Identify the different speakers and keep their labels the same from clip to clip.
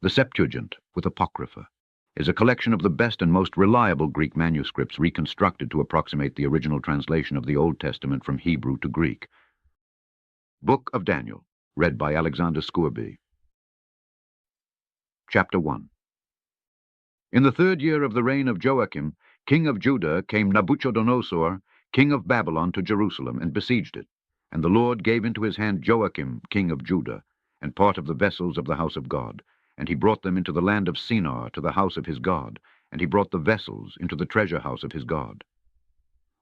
Speaker 1: The Septuagint, with Apocrypha, is a collection of the best and most reliable Greek manuscripts reconstructed to approximate the original translation of the Old Testament from Hebrew to Greek. Book of Daniel, read by Alexander Scourby. Chapter 1. In the 3rd year of the reign of Joachim, king of Judah, came Nebuchadnezzar, king of Babylon, to Jerusalem, and besieged it. And the Lord gave into his hand Joachim, king of Judah, and part of the vessels of the house of God. And he brought them into the land of Shinar, to the house of his God, and he brought the vessels into the treasure house of his God.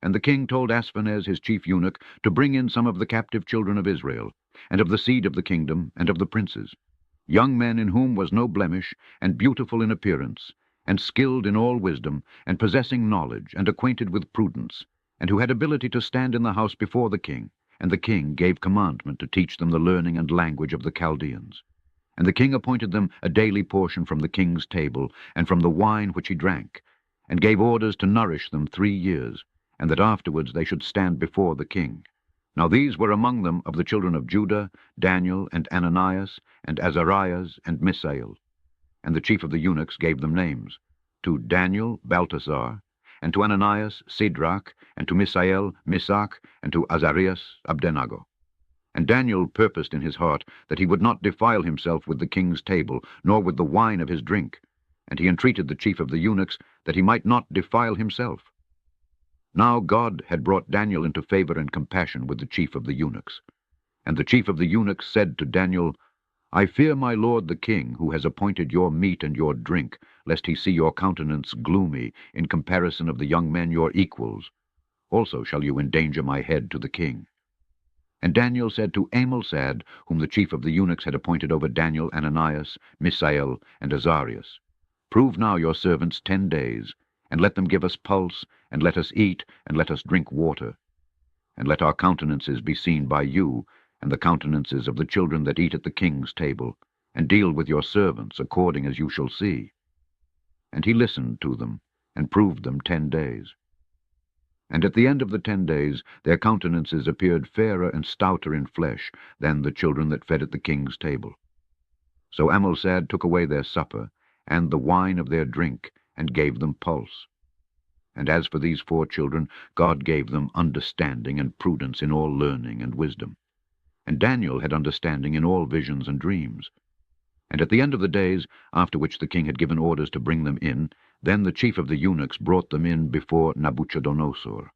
Speaker 1: And the king told Ashpenaz his chief eunuch to bring in some of the captive children of Israel, and of the seed of the kingdom, and of the princes, young men in whom was no blemish, and beautiful in appearance, and skilled in all wisdom, and possessing knowledge, and acquainted with prudence, and who had ability to stand in the house before the king. And the king gave commandment to teach them the learning and language of the Chaldeans. And the king appointed them a daily portion from the king's table, and from the wine which he drank, and gave orders to nourish them 3 years, and that afterwards they should stand before the king. Now these were among them of the children of Judah, Daniel, and Ananias, and Azarias, and Misael. And the chief of the eunuchs gave them names: to Daniel, Belteshazzar, and to Ananias, Shadrach, and to Misael, Meshach, and to Azarias, Abednego. And Daniel purposed in his heart that he would not defile himself with the king's table, nor with the wine of his drink. And he entreated the chief of the eunuchs that he might not defile himself. Now God had brought Daniel into favor and compassion with the chief of the eunuchs. And the chief of the eunuchs said to Daniel, I fear my lord the king, who has appointed your meat and your drink, lest he see your countenance gloomy in comparison of the young men your equals. Also shall you endanger my head to the king. And Daniel said to Amelsad, whom the chief of the eunuchs had appointed over Daniel, Ananias, Misael, and Azarias, Prove now your servants 10 days, and let them give us pulse, and let us eat, and let us drink water. And let our countenances be seen by you, and the countenances of the children that eat at the king's table, and deal with your servants according as you shall see. And he listened to them, and proved them 10 days. And at the end of the 10 days their countenances appeared fairer and stouter in flesh than the children that fed at the king's table. So Amelsad took away their supper, and the wine of their drink, and gave them pulse. And as for these 4 children, God gave them understanding and prudence in all learning and wisdom. And Daniel had understanding in all visions and dreams. And at the end of the days, after which the king had given orders to bring them in, then the chief of the eunuchs brought them in before Nebuchadnezzar.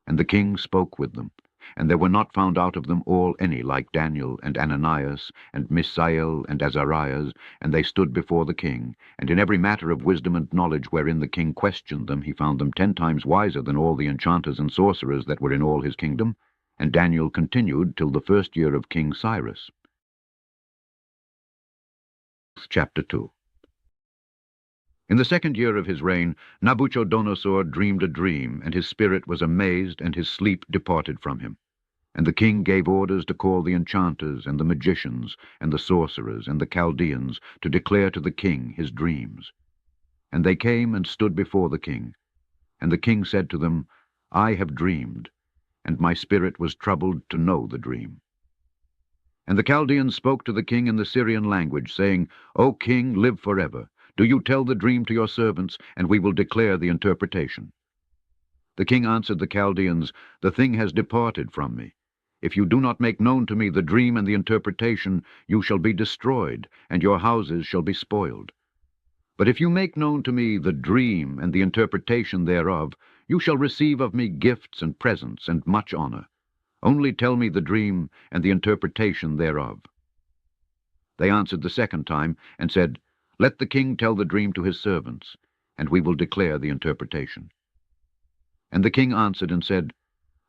Speaker 1: And the king spoke with them, and there were not found out of them all any like Daniel and Ananias and Misael and Azarias, and they stood before the king. And in every matter of wisdom and knowledge wherein the king questioned them, he found them 10 times wiser than all the enchanters and sorcerers that were in all his kingdom. And Daniel continued till the 1st year of King Cyrus. Chapter 2. In the 2nd year of his reign, Nebuchadnezzar dreamed a dream, and his spirit was amazed, and his sleep departed from him. And the king gave orders to call the enchanters, and the magicians, and the sorcerers, and the Chaldeans, to declare to the king his dreams. And they came and stood before the king. And the king said to them, I have dreamed, and my spirit was troubled to know the dream. And the Chaldeans spoke to the king in the Syrian language, saying, O king, live forever. Do you tell the dream to your servants, and we will declare the interpretation. The king answered the Chaldeans, The thing has departed from me. If you do not make known to me the dream and the interpretation, you shall be destroyed, and your houses shall be spoiled. But if you make known to me the dream and the interpretation thereof, you shall receive of me gifts and presents and much honor. Only tell me the dream and the interpretation thereof. They answered the 2nd time, and said, Let the king tell the dream to his servants, and we will declare the interpretation. And the king answered and said,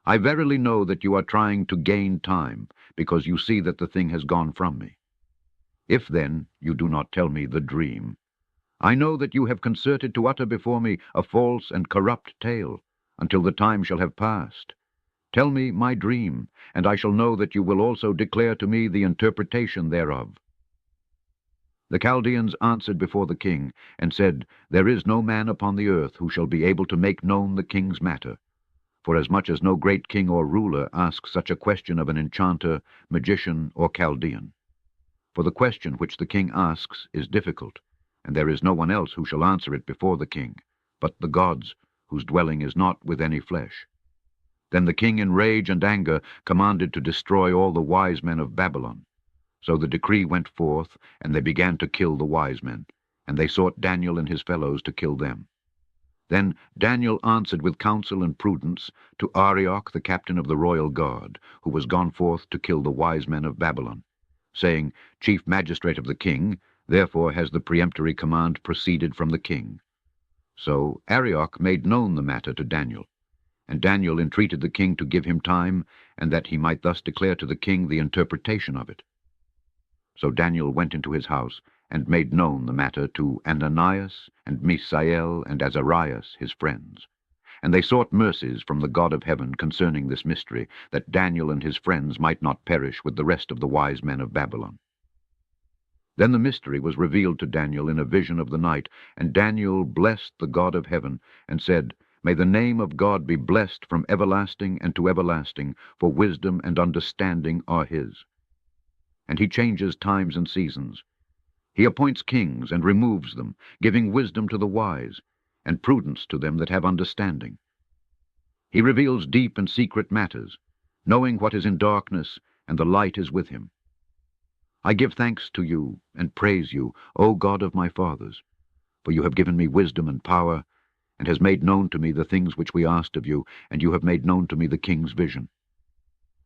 Speaker 1: I verily know that you are trying to gain time, because you see that the thing has gone from me. If then you do not tell me the dream, I know that you have concerted to utter before me a false and corrupt tale, until the time shall have passed. Tell me my dream, and I shall know that you will also declare to me the interpretation thereof. The Chaldeans answered before the king, and said, There is no man upon the earth who shall be able to make known the king's matter, forasmuch as no great king or ruler asks such a question of an enchanter, magician, or Chaldean. for the question which the king asks is difficult, and there is no one else who shall answer it before the king, but the gods, whose dwelling is not with any flesh. Then the king in rage and anger commanded to destroy all the wise men of Babylon. So the decree went forth, and they began to kill the wise men, and they sought Daniel and his fellows to kill them. Then Daniel answered with counsel and prudence to Arioch, the captain of the royal guard, who was gone forth to kill the wise men of Babylon, saying, Chief magistrate of the king, therefore has the peremptory command proceeded from the king. So Arioch made known the matter to Daniel, and Daniel entreated the king to give him time, and that he might thus declare to the king the interpretation of it. So Daniel went into his house, and made known the matter to Ananias, and Misael, and Azarias, his friends. And they sought mercies from the God of heaven concerning this mystery, that Daniel and his friends might not perish with the rest of the wise men of Babylon. Then the mystery was revealed to Daniel in a vision of the night, and Daniel blessed the God of heaven, and said, May the name of God be blessed from everlasting and to everlasting, for wisdom and understanding are his. And he changes times and seasons. He appoints kings and removes them, giving wisdom to the wise, and prudence to them that have understanding. He reveals deep and secret matters, knowing what is in darkness, and the light is with him. I give thanks to you, and praise you, O God of my fathers, for you have given me wisdom and power, and has made known to me the things which we asked of you, and you have made known to me the king's vision.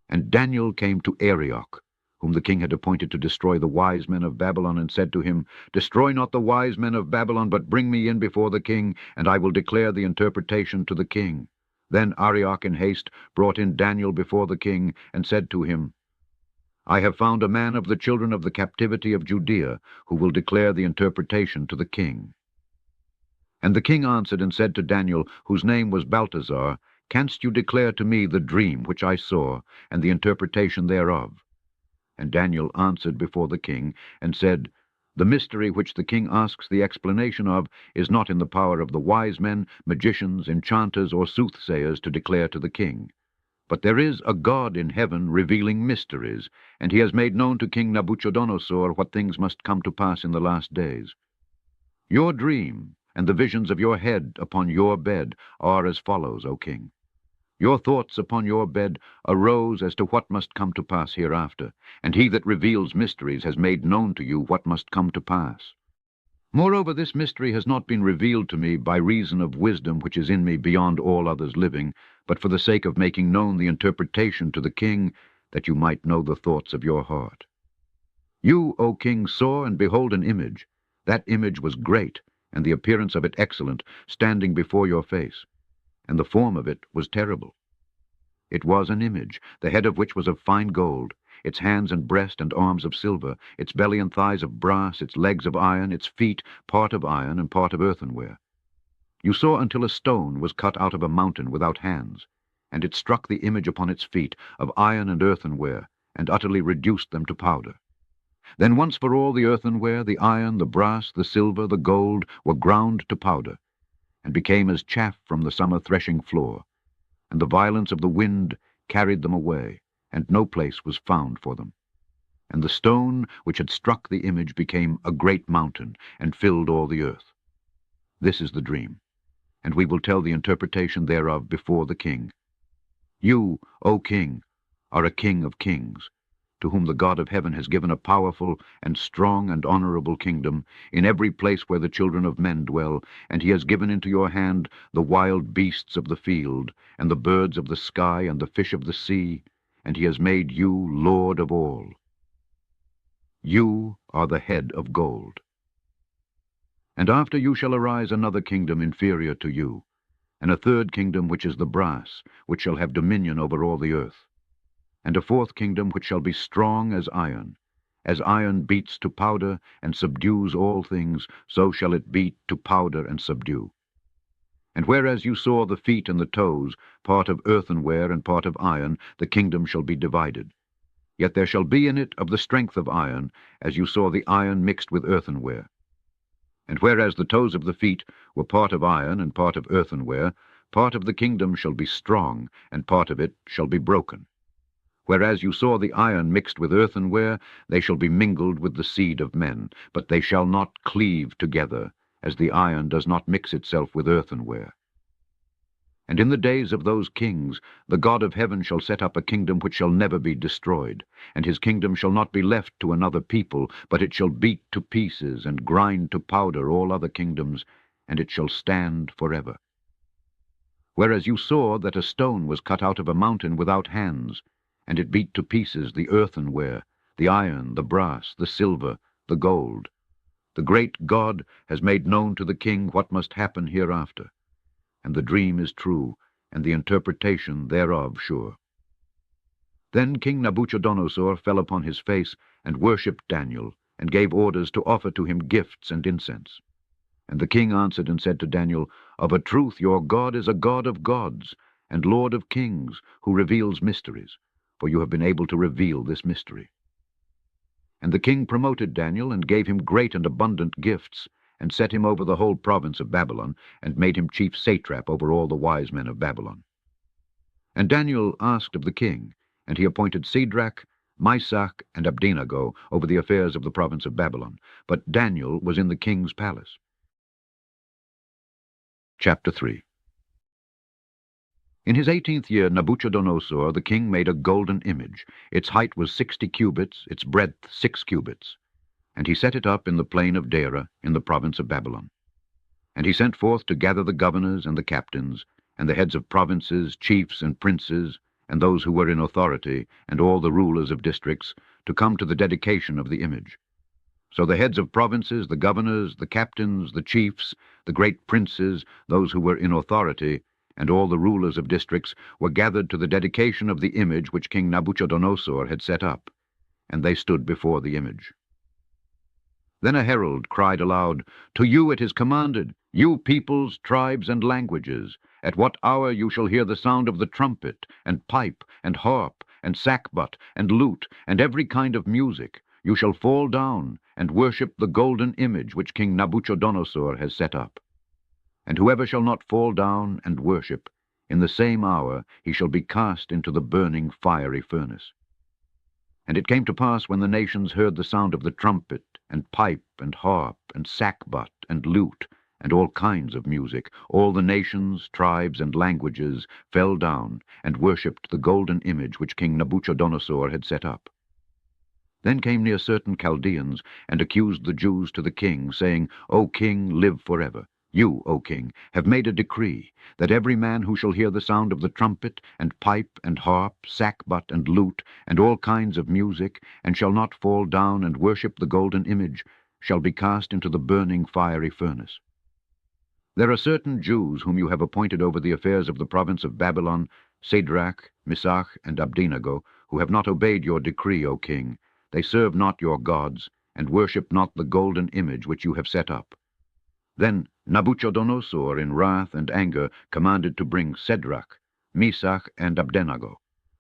Speaker 1: And Daniel came to Arioch, whom the king had appointed to destroy the wise men of Babylon, and said to him, Destroy not the wise men of Babylon, but bring me in before the king, and I will declare the interpretation to the king. Then Arioch in haste brought in Daniel before the king, and said to him, I have found a man of the children of the captivity of Judea, who will declare the interpretation to the king. And the king answered and said to Daniel, whose name was Belshazzar, Canst you declare to me the dream which I saw, and the interpretation thereof? And Daniel answered before the king, and said, The mystery which the king asks the explanation of is not in the power of the wise men, magicians, enchanters, or soothsayers to declare to the king. But there is a God in heaven revealing mysteries, and he has made known to King Nebuchadnezzar what things must come to pass in the last days. Your dream and the visions of your head upon your bed are as follows, O king. Your thoughts upon your bed arose as to what must come to pass hereafter, and he that reveals mysteries has made known to you what must come to pass. Moreover, this mystery has not been revealed to me by reason of wisdom which is in me beyond all others living, but for the sake of making known the interpretation to the king, that you might know the thoughts of your heart. You, O king, saw and behold an image. That image was great, and the appearance of it excellent, standing before your face, and the form of it was terrible. It was an image, the head of which was of fine gold, its hands and breast and arms of silver, its belly and thighs of brass, its legs of iron, its feet part of iron and part of earthenware. You saw until a stone was cut out of a mountain without hands, and it struck the image upon its feet, of iron and earthenware, and utterly reduced them to powder. Then once for all the earthenware, the iron, the brass, the silver, the gold, were ground to powder, and became as chaff from the summer threshing floor, and the violence of the wind carried them away, and no place was found for them. And the stone which had struck the image became a great mountain, and filled all the earth. This is the dream, and we will tell the interpretation thereof before the king. You, O king, are a king of kings, to whom the God of heaven has given a powerful and strong and honorable kingdom in every place where the children of men dwell, and he has given into your hand the wild beasts of the field, and the birds of the sky, and the fish of the sea, and he has made you Lord of all. You are the head of gold. And after you shall arise another kingdom inferior to you, and a third kingdom which is the brass, which shall have dominion over all the earth, and a fourth kingdom which shall be strong as iron beats to powder and subdues all things, so shall it beat to powder and subdue. And whereas you saw the feet and the toes, part of earthenware and part of iron, the kingdom shall be divided. Yet there shall be in it of the strength of iron, as you saw the iron mixed with earthenware. And whereas the toes of the feet were part of iron and part of earthenware, part of the kingdom shall be strong, and part of it shall be broken. Whereas you saw the iron mixed with earthenware, they shall be mingled with the seed of men, but they shall not cleave together, as the iron does not mix itself with earthenware. And in the days of those kings, the God of heaven shall set up a kingdom which shall never be destroyed, and his kingdom shall not be left to another people, but it shall beat to pieces and grind to powder all other kingdoms, and it shall stand forever. Whereas you saw that a stone was cut out of a mountain without hands, and it beat to pieces the earthenware, the iron, the brass, the silver, the gold. The great God has made known to the king what must happen hereafter. And the dream is true, and the interpretation thereof sure. Then King Nabuchodonosor fell upon his face, and worshipped Daniel, and gave orders to offer to him gifts and incense. And the king answered and said to Daniel, Of a truth your God is a God of gods, and Lord of kings, who reveals mysteries, for you have been able to reveal this mystery. And the king promoted Daniel, and gave him great and abundant gifts, and set him over the whole province of Babylon, and made him chief satrap over all the wise men of Babylon. And Daniel asked of the king, and he appointed Shadrach, Meshach, and Abednego over the affairs of the province of Babylon. But Daniel was in the king's palace. Chapter 3. In his 18th year Nabuchodonosor the king made a golden image. Its height was 60 cubits, its breadth 6 cubits. And he set it up in the plain of Dara, in the province of Babylon. And he sent forth to gather the governors and the captains, and the heads of provinces, chiefs and princes, and those who were in authority, and all the rulers of districts, to come to the dedication of the image. So the heads of provinces, the governors, the captains, the chiefs, the great princes, those who were in authority, and all the rulers of districts, were gathered to the dedication of the image which King Nabuchodonosor had set up, and they stood before the image. Then a herald cried aloud, To you it is commanded, you peoples, tribes, and languages, at what hour you shall hear the sound of the trumpet, and pipe, and harp, and sackbut, and lute, and every kind of music, you shall fall down, and worship the golden image which King Nabuchodonosor has set up. And whoever shall not fall down and worship, in the same hour he shall be cast into the burning fiery furnace. And it came to pass, when the nations heard the sound of the trumpet, and pipe, and harp, and sackbut, and lute, and all kinds of music, all the nations, tribes, and languages fell down, and worshipped the golden image which King Nabuchodonosor had set up. Then came near certain Chaldeans, and accused the Jews to the king, saying, O king, live forever. You, O king, have made a decree, that every man who shall hear the sound of the trumpet, and pipe, and harp, sackbut, and lute, and all kinds of music, and shall not fall down and worship the golden image, shall be cast into the burning fiery furnace. There are certain Jews whom you have appointed over the affairs of the province of Babylon, Shadrach, Meshach, and Abednego, who have not obeyed your decree, O king. They serve not your gods, and worship not the golden image which you have set up. Then Nabuchodonosor, in wrath and anger, commanded to bring Shadrach, Meshach, and Abednego.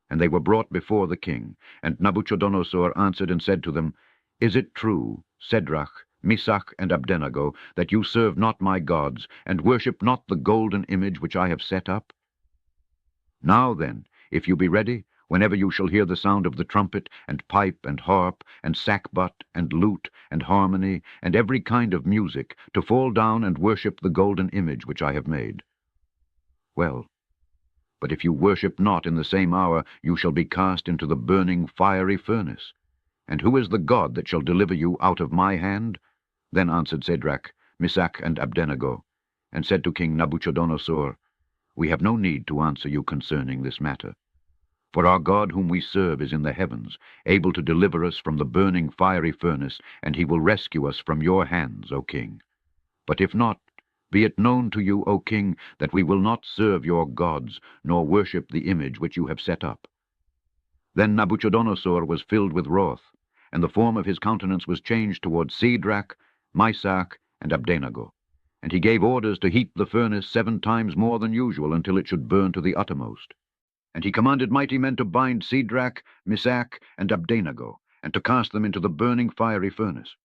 Speaker 1: And they were brought before the king. And Nabuchodonosor answered and said to them, Is it true, Shadrach, Meshach, and Abednego, that you serve not my gods, and worship not the golden image which I have set up? Now then, if you be ready, whenever you shall hear the sound of the trumpet, and pipe, and harp, and sackbut, and lute, and harmony, and every kind of music, to fall down and worship the golden image which I have made. Well, but if you worship not in the same hour, you shall be cast into the burning fiery furnace. And who is the God that shall deliver you out of my hand? Then answered Shadrach, Meshach, and Abednego, and said to King Nabuchodonosor, We have no need to answer you concerning this matter. For our God whom we serve is in the heavens, able to deliver us from the burning fiery furnace, and he will rescue us from your hands, O king. But if not, be it known to you, O king, that we will not serve your gods, nor worship the image which you have set up. Then Nabuchodonosor was filled with wrath, and the form of his countenance was changed toward Shadrach, Meshach, and Abednego. And he gave orders to heat the furnace 7 times more than usual, until it should burn to the uttermost. And he commanded mighty men to bind Shadrach, Meshach, and Abednego, and to cast them into the burning fiery furnace.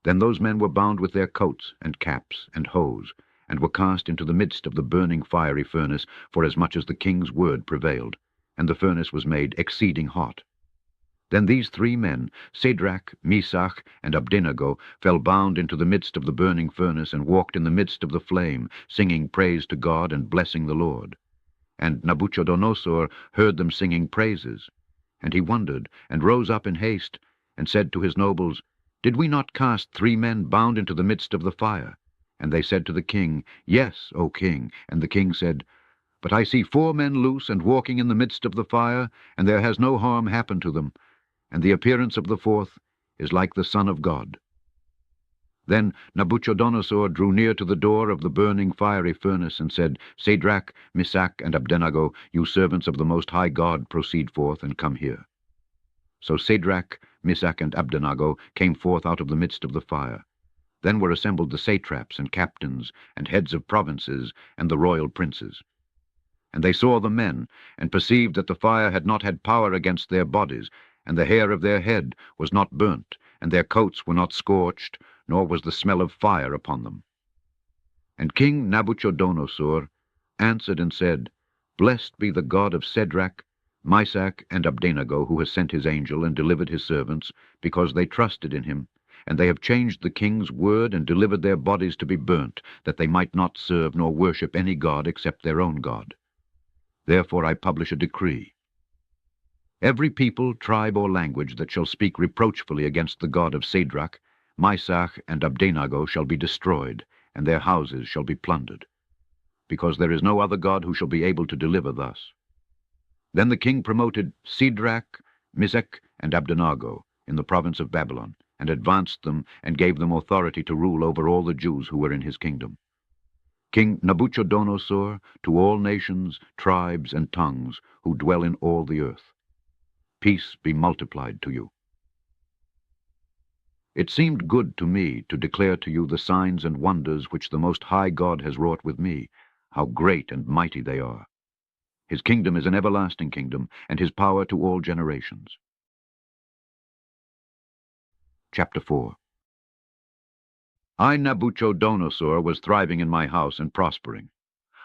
Speaker 1: Then those men were bound with their coats, and caps, and hose, and were cast into the midst of the burning fiery furnace, forasmuch as the king's word prevailed. and the furnace was made exceeding hot. Then these 3 men, Shadrach, Meshach, and Abednego, fell bound into the midst of the burning furnace, and walked in the midst of the flame, singing praise to God and blessing the Lord. And Nabuchodonosor heard them singing praises. And he wondered, and rose up in haste, and said to his nobles, Did we not cast 3 men bound into the midst of the fire? And they said to the king, Yes, O king. And the king said, But I see 4 men loose and walking in the midst of the fire, and there has no harm happened to them. And the appearance of the 4th is like the Son of God. Then Nabuchodonosor drew near to the door of the burning fiery furnace, and said, Shadrach, Meshach, and Abednego, you servants of the Most High God, proceed forth and come here. So Shadrach, Meshach, and Abednego came forth out of the midst of the fire. Then were assembled the satraps and captains, and heads of provinces, and the royal princes. And they saw the men, and perceived that the fire had not had power against their bodies, and the hair of their head was not burnt, and their coats were not scorched, nor was the smell of fire upon them. And King Nabuchodonosor answered and said, Blessed be the God of Shadrach, Meshach, and Abednego, who has sent his angel and delivered his servants, because they trusted in him, and they have changed the king's word and delivered their bodies to be burnt, that they might not serve nor worship any god except their own God. Therefore I publish a decree. Every people, tribe, or language that shall speak reproachfully against the God of Shadrach, Meshach, and Abednego shall be destroyed, and their houses shall be plundered, because there is no other God who shall be able to deliver thus. Then the king promoted Shadrach, Meshach, and Abednego in the province of Babylon, and advanced them, and gave them authority to rule over all the Jews who were in his kingdom. King Nabuchodonosor, to all nations, tribes, and tongues, who dwell in all the earth. Peace be multiplied to you. It seemed good to me to declare to you the signs and wonders which the Most High God has wrought with me, how great and mighty they are. His kingdom is an everlasting kingdom, and his power to all generations. Chapter 4. I, Nabuchodonosor, was thriving in my house and prospering.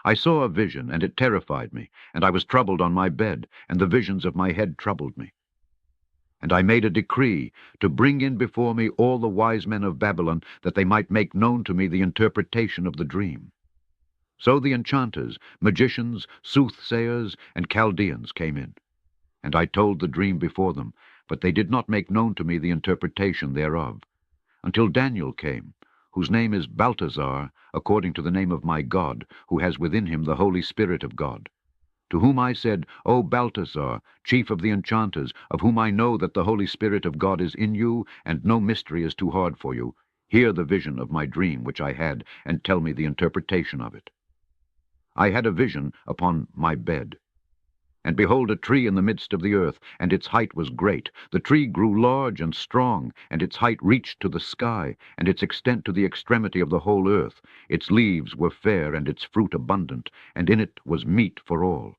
Speaker 1: I saw a vision, and it terrified me, and I was troubled on my bed, and the visions of my head troubled me. And I made a decree to bring in before me all the wise men of Babylon, that they might make known to me the interpretation of the dream. So the enchanters, magicians, soothsayers, and Chaldeans came in. And I told the dream before them, but they did not make known to me the interpretation thereof, until Daniel came, whose name is Belshazzar, according to the name of my God, who has within him the Holy Spirit of God. To whom I said, O Belshazzar, chief of the enchanters, of whom I know that the Holy Spirit of God is in you, and no mystery is too hard for you, hear the vision of my dream which I had, and tell me the interpretation of it. I had a vision upon my bed. And behold, a tree in the midst of the earth, and its height was great. The tree grew large and strong, and its height reached to the sky, and its extent to the extremity of the whole earth. Its leaves were fair, and its fruit abundant, and in it was meat for all.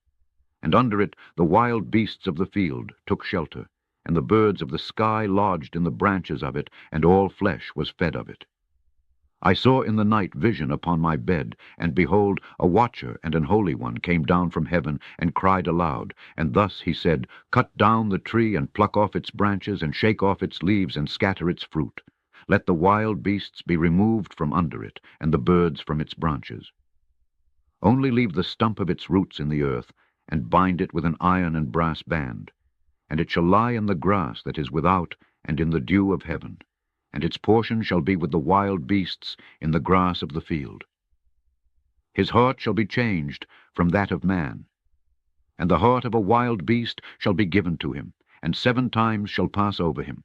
Speaker 1: And under it the wild beasts of the field took shelter, and the birds of the sky lodged in the branches of it, and all flesh was fed of it. I saw in the night vision upon my bed, and behold, a watcher and an holy one came down from heaven, and cried aloud, and thus he said, Cut down the tree, and pluck off its branches, and shake off its leaves, and scatter its fruit. Let the wild beasts be removed from under it, and the birds from its branches. Only leave the stump of its roots in the earth, and bind it with an iron and brass band. And it shall lie in the grass that is without, and in the dew of heaven. And its portion shall be with the wild beasts in the grass of the field. His heart shall be changed from that of man, and the heart of a wild beast shall be given to him, and 7 times shall pass over him.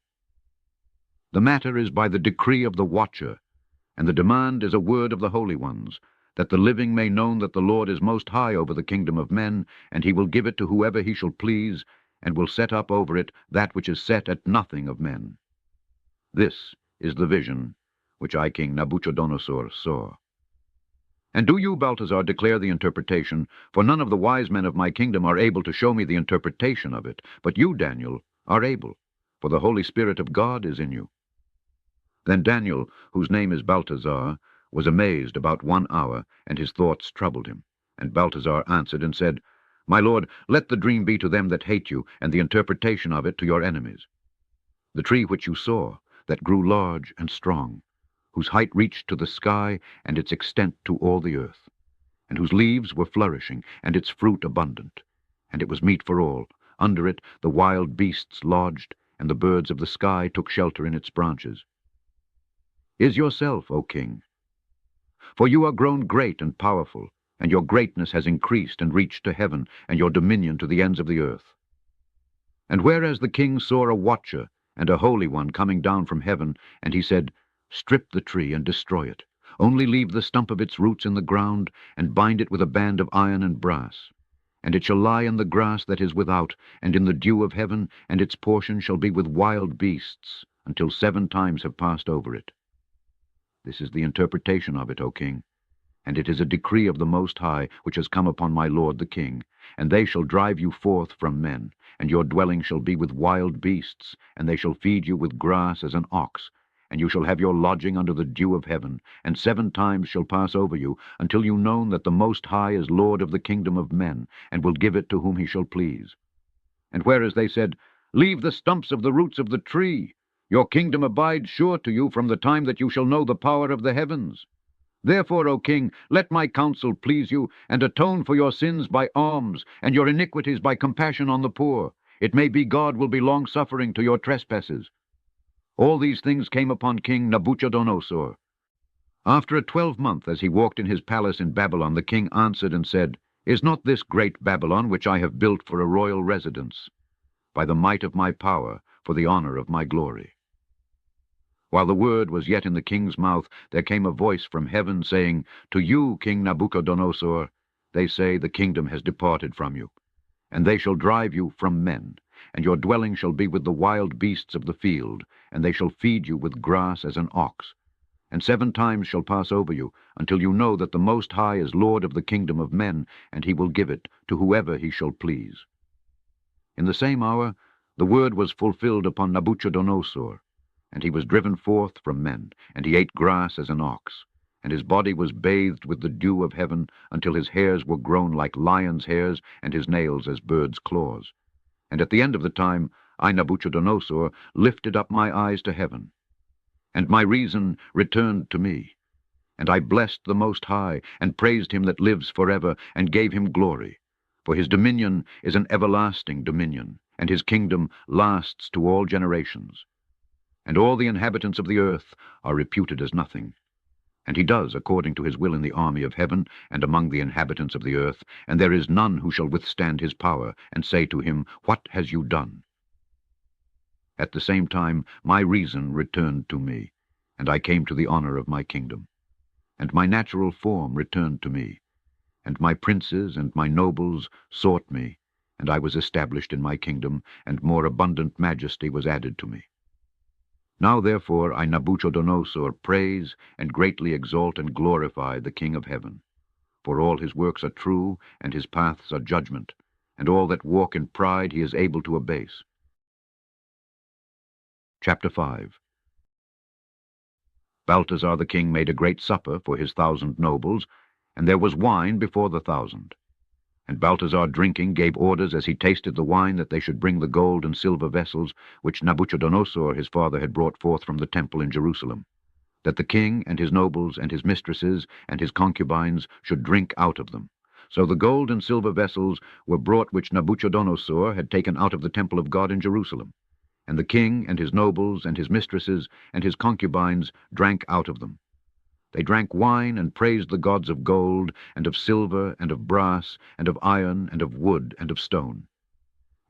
Speaker 1: The matter is by the decree of the watcher, and the demand is a word of the holy ones, that the living may know that the Lord is most high over the kingdom of men, and he will give it to whoever he shall please, and will set up over it that which is set at nothing of men. This is the vision which I, King Nabuchodonosor, saw. And do you, Belshazzar, declare the interpretation, for none of the wise men of my kingdom are able to show me the interpretation of it, but you, Daniel, are able, for the Holy Spirit of God is in you. Then Daniel, whose name is Belshazzar, was amazed about 1 hour, and his thoughts troubled him. And Belshazzar answered and said, My lord, let the dream be to them that hate you, and the interpretation of it to your enemies. The tree which you saw, that grew large and strong, whose height reached to the sky, and its extent to all the earth, and whose leaves were flourishing, and its fruit abundant, and it was meat for all. Under it the wild beasts lodged, and the birds of the sky took shelter in its branches. Is yourself, O king, for you are grown great and powerful, and your greatness has increased and reached to heaven, and your dominion to the ends of the earth. And whereas the king saw a watcher and a holy one coming down from heaven, and he said, Strip the tree and destroy it. Only leave the stump of its roots in the ground, and bind it with a band of iron and brass. And it shall lie in the grass that is without, and in the dew of heaven, and its portion shall be with wild beasts, until 7 times have passed over it. This is the interpretation of it, O king. And it is a decree of the Most High, which has come upon my lord the king. And they shall drive you forth from men, and your dwelling shall be with wild beasts, and they shall feed you with grass as an ox, and you shall have your lodging under the dew of heaven, and 7 times shall pass over you, until you know that the Most High is Lord of the kingdom of men, and will give it to whom he shall please. And whereas they said, Leave the stumps of the roots of the tree, your kingdom abides sure to you from the time that you shall know the power of the heavens. Therefore, O king, let my counsel please you, and atone for your sins by alms, and your iniquities by compassion on the poor. It may be God will be long-suffering to your trespasses. All these things came upon King Nabuchodonosor. After a 12-month, as he walked in his palace in Babylon, the king answered and said, Is not this great Babylon, which I have built for a royal residence, by the might of my power, for the honor of my glory? While the word was yet in the king's mouth, there came a voice from heaven, saying, To you, King Nabuchodonosor, they say, the kingdom has departed from you, and they shall drive you from men, and your dwelling shall be with the wild beasts of the field, and they shall feed you with grass as an ox. And 7 times shall pass over you, until you know that the Most High is Lord of the kingdom of men, and he will give it to whoever he shall please. In the same hour the word was fulfilled upon Nabuchodonosor, and he was driven forth from men, and he ate grass as an ox, and his body was bathed with the dew of heaven, until his hairs were grown like lions' hairs, and his nails as birds' claws. And at the end of the time, I, Nabuchodonosor, lifted up my eyes to heaven, and my reason returned to me. And I blessed the Most High, and praised him that lives forever, and gave him glory. For his dominion is an everlasting dominion, and his kingdom lasts to all generations. And all the inhabitants of the earth are reputed as nothing. And he does according to his will in the army of heaven, and among the inhabitants of the earth, and there is none who shall withstand his power, and say to him, What has you done? At the same time my reason returned to me, and I came to the honor of my kingdom. And my natural form returned to me, and my princes and my nobles sought me, and I was established in my kingdom, and more abundant majesty was added to me. Now therefore I, Nabuchodonosor, praise and greatly exalt and glorify the King of heaven. For all his works are true, and his paths are judgment, and all that walk in pride he is able to abase. Chapter 5. Belshazzar the king made a great supper for his 1,000 nobles, and there was wine before the 1,000. And Belshazzar drinking gave orders as he tasted the wine that they should bring the gold and silver vessels which Nabuchodonosor his father had brought forth from the temple in Jerusalem, that the king and his nobles and his mistresses and his concubines should drink out of them. So the gold and silver vessels were brought which Nabuchodonosor had taken out of the temple of God in Jerusalem, and the king and his nobles and his mistresses and his concubines drank out of them. They drank wine and praised the gods of gold, and of silver, and of brass, and of iron, and of wood, and of stone.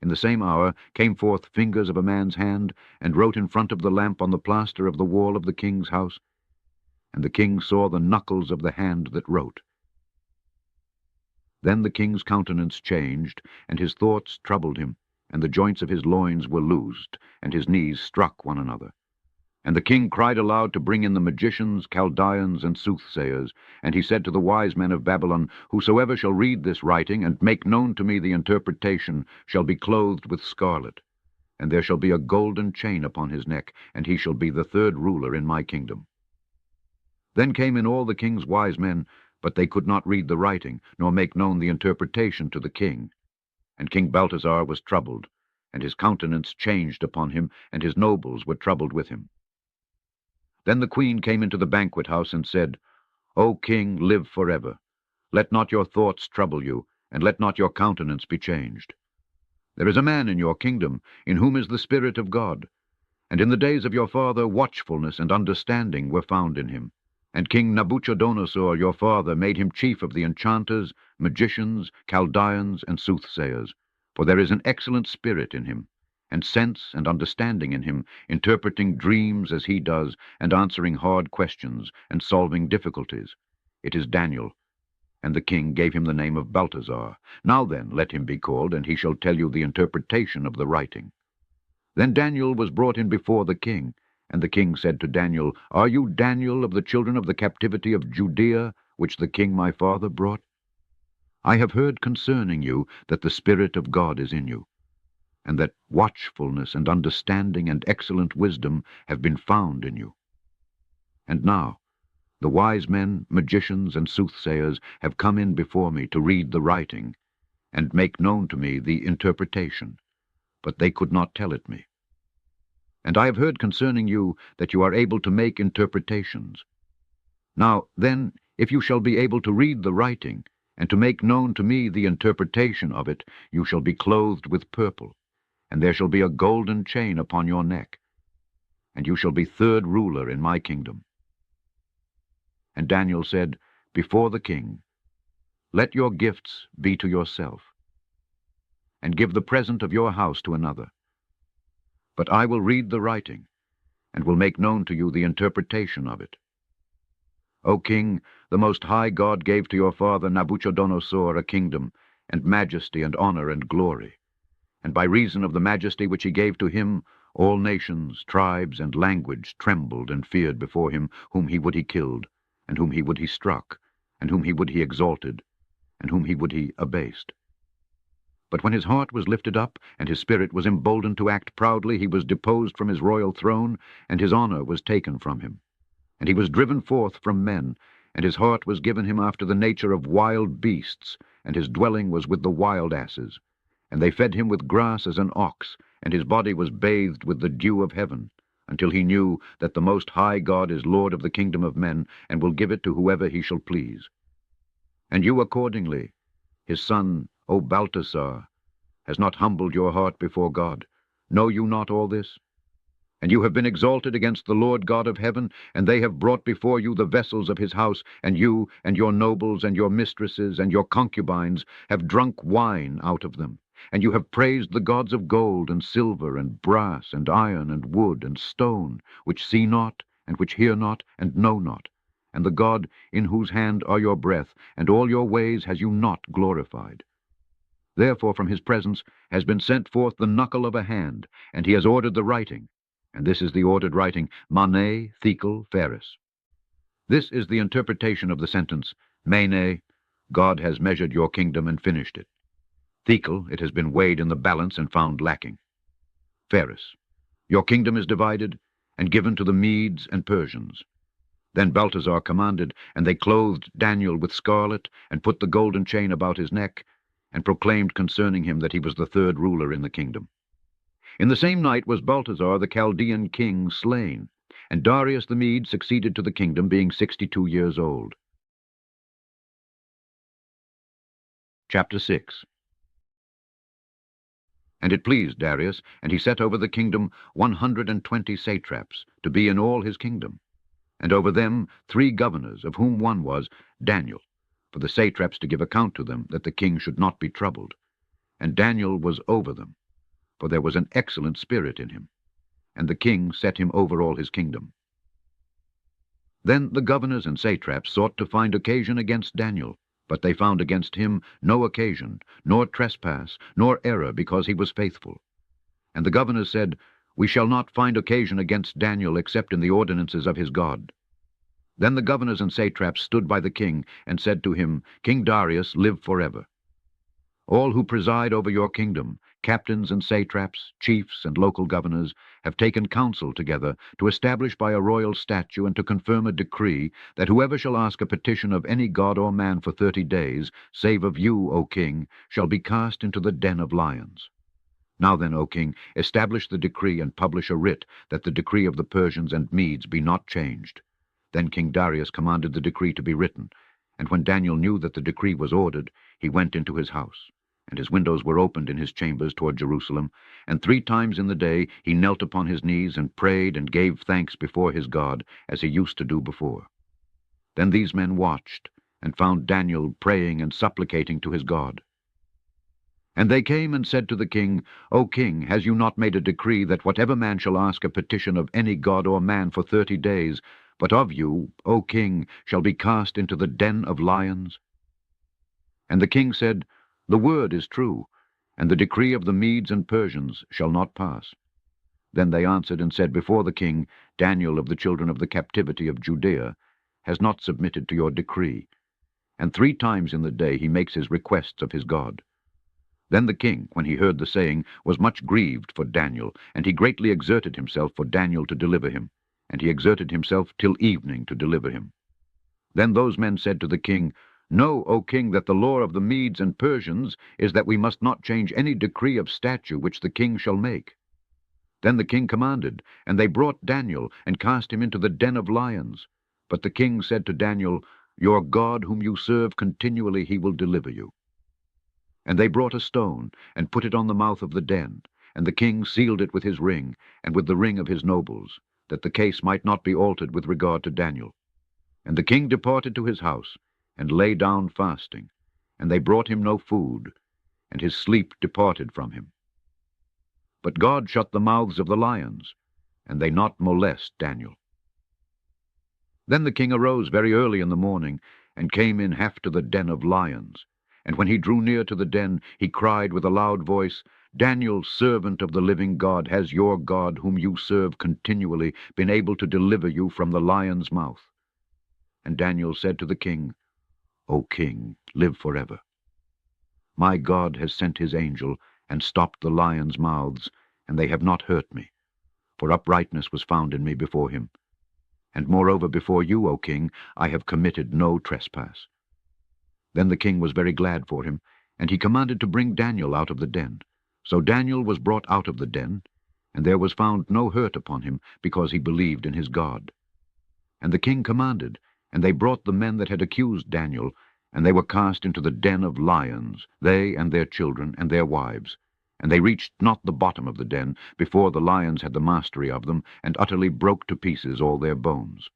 Speaker 1: In the same hour came forth fingers of a man's hand, and wrote in front of the lamp on the plaster of the wall of the king's house. And the king saw the knuckles of the hand that wrote. Then the king's countenance changed, and his thoughts troubled him, and the joints of his loins were loosed, and his knees struck one another. And the king cried aloud to bring in the magicians, Chaldeans, and soothsayers. And he said to the wise men of Babylon, Whosoever shall read this writing, and make known to me the interpretation, shall be clothed with scarlet. And there shall be a golden chain upon his neck, and he shall be the 3rd ruler in my kingdom. Then came in all the king's wise men, but they could not read the writing, nor make known the interpretation to the king. And King Belshazzar was troubled, and his countenance changed upon him, and his nobles were troubled with him. Then the queen came into the banquet house and said, O king, live forever. Let not your thoughts trouble you, and let not your countenance be changed. There is a man in your kingdom, in whom is the Spirit of God. And in the days of your father watchfulness and understanding were found in him. And King Nebuchadnezzar your father made him chief of the enchanters, magicians, Chaldeans, and soothsayers. For there is an excellent spirit in him, and sense and understanding in him, interpreting dreams as he does, and answering hard questions, and solving difficulties. It is Daniel. And the king gave him the name of Belteshazzar. Now then, let him be called, and he shall tell you the interpretation of the writing. Then Daniel was brought in before the king, and the king said to Daniel, Are you Daniel of the children of the captivity of Judea, which the king my father brought? I have heard concerning you that the Spirit of God is in you, and that watchfulness and understanding and excellent wisdom have been found in you. And now the wise men, magicians, and soothsayers have come in before me to read the writing, and make known to me the interpretation, but they could not tell it me. And I have heard concerning you that you are able to make interpretations. Now then, if you shall be able to read the writing, and to make known to me the interpretation of it, you shall be clothed with purple, and there shall be a golden chain upon your neck, and you shall be third ruler in my kingdom. And Daniel said before the king, Let your gifts be to yourself, and give the present of your house to another. But I will read the writing, and will make known to you the interpretation of it. O king, the Most High God gave to your father Nebuchadnezzar a kingdom, and majesty, and honor, and glory. And by reason of the majesty which he gave to him, all nations, tribes, and language trembled and feared before him, whom he would he killed, and whom he would he struck, and whom he would he exalted, and whom he would he abased. But when his heart was lifted up, and his spirit was emboldened to act proudly, he was deposed from his royal throne, and his honor was taken from him. And he was driven forth from men, and his heart was given him after the nature of wild beasts, and his dwelling was with the wild asses. And they fed him with grass as an ox, and his body was bathed with the dew of heaven, until he knew that the Most High God is Lord of the kingdom of men, and will give it to whoever he shall please. And you accordingly, his son, O Belteshazzar, has not humbled your heart before God. Know you not all this? And you have been exalted against the Lord God of heaven, and they have brought before you the vessels of his house, and you, and your nobles, and your mistresses, and your concubines have drunk wine out of them. And you have praised the gods of gold, and silver, and brass, and iron, and wood, and stone, which see not, and which hear not, and know not. And the God in whose hand are your breath, and all your ways has you not glorified. Therefore from his presence has been sent forth the knuckle of a hand, and he has ordered the writing. And this is the ordered writing, Mene, Thekel, Phares. This is the interpretation of the sentence, Mene, God has measured your kingdom and finished it. Thekel, it has been weighed in the balance and found lacking. Phares, your kingdom is divided and given to the Medes and Persians. Then Belteshazzar commanded, and they clothed Daniel with scarlet, and put the golden chain about his neck, and proclaimed concerning him that he was the third ruler in the kingdom. In the same night was Belshazzar the Chaldean king slain, and Darius the Mede succeeded to the kingdom, being 62 years old. Chapter 6. And it pleased Darius, and he set over the kingdom 120 satraps, to be in all his kingdom, and over them 3 governors, of whom one was Daniel, for the satraps to give account to them, that the king should not be troubled. And Daniel was over them, for there was an excellent spirit in him, and the king set him over all his kingdom. Then the governors and satraps sought to find occasion against Daniel, but they found against him no occasion, nor trespass, nor error, because he was faithful. And the governors said, We shall not find occasion against Daniel except in the ordinances of his God. Then the governors and satraps stood by the king, and said to him, King Darius, live forever. All who preside over your kingdom, captains and satraps, chiefs and local governors, have taken counsel together to establish by a royal statute and to confirm a decree that whoever shall ask a petition of any god or man for 30 days, save of you, O king, shall be cast into the den of lions. Now then, O king, establish the decree and publish a writ that the decree of the Persians and Medes be not changed. Then King Darius commanded the decree to be written, and when Daniel knew that the decree was ordered, he went into his house, and his windows were opened in his chambers toward Jerusalem, and 3 times in the day he knelt upon his knees and prayed and gave thanks before his God, as he used to do before. Then these men watched, and found Daniel praying and supplicating to his God. And they came and said to the king, O king, has you not made a decree that whatever man shall ask a petition of any god or man for 30 days, but of you, O king, shall be cast into the den of lions? And the king said, The word is true, and the decree of the Medes and Persians shall not pass. Then they answered and said before the king, Daniel of the children of the captivity of Judea has not submitted to your decree. And 3 times in the day he makes his requests of his God. Then the king, when he heard the saying, was much grieved for Daniel, and he greatly exerted himself for Daniel to deliver him, and he exerted himself till evening to deliver him. Then those men said to the king, Know, O king, that the law of the Medes and Persians is that we must not change any decree of statute which the king shall make. Then the king commanded, and they brought Daniel, and cast him into the den of lions. But the king said to Daniel, Your God whom you serve continually he will deliver you. And they brought a stone, and put it on the mouth of the den, and the king sealed it with his ring, and with the ring of his nobles, that the case might not be altered with regard to Daniel. And the king departed to his house, and lay down fasting, and they brought him no food, and his sleep departed from him. But God shut the mouths of the lions, and they not molest Daniel. Then the king arose very early in the morning, and came in half to the den of lions. And when he drew near to the den, he cried with a loud voice, Daniel, servant of the living God, has your God, whom you serve continually, been able to deliver you from the lion's mouth? And Daniel said to the king, O king, live forever. My God has sent his angel, and stopped the lions' mouths, and they have not hurt me, for uprightness was found in me before him. And moreover before you, O king, I have committed no trespass. Then the king was very glad for him, and he commanded to bring Daniel out of the den. So Daniel was brought out of the den, and there was found no hurt upon him, because he believed in his God. And the king commanded, and they brought the men that had accused Daniel, and they were cast into the den of lions, they and their children and their wives. And they reached not the bottom of the den, before the lions had the mastery of them, and utterly broke to pieces all their bones.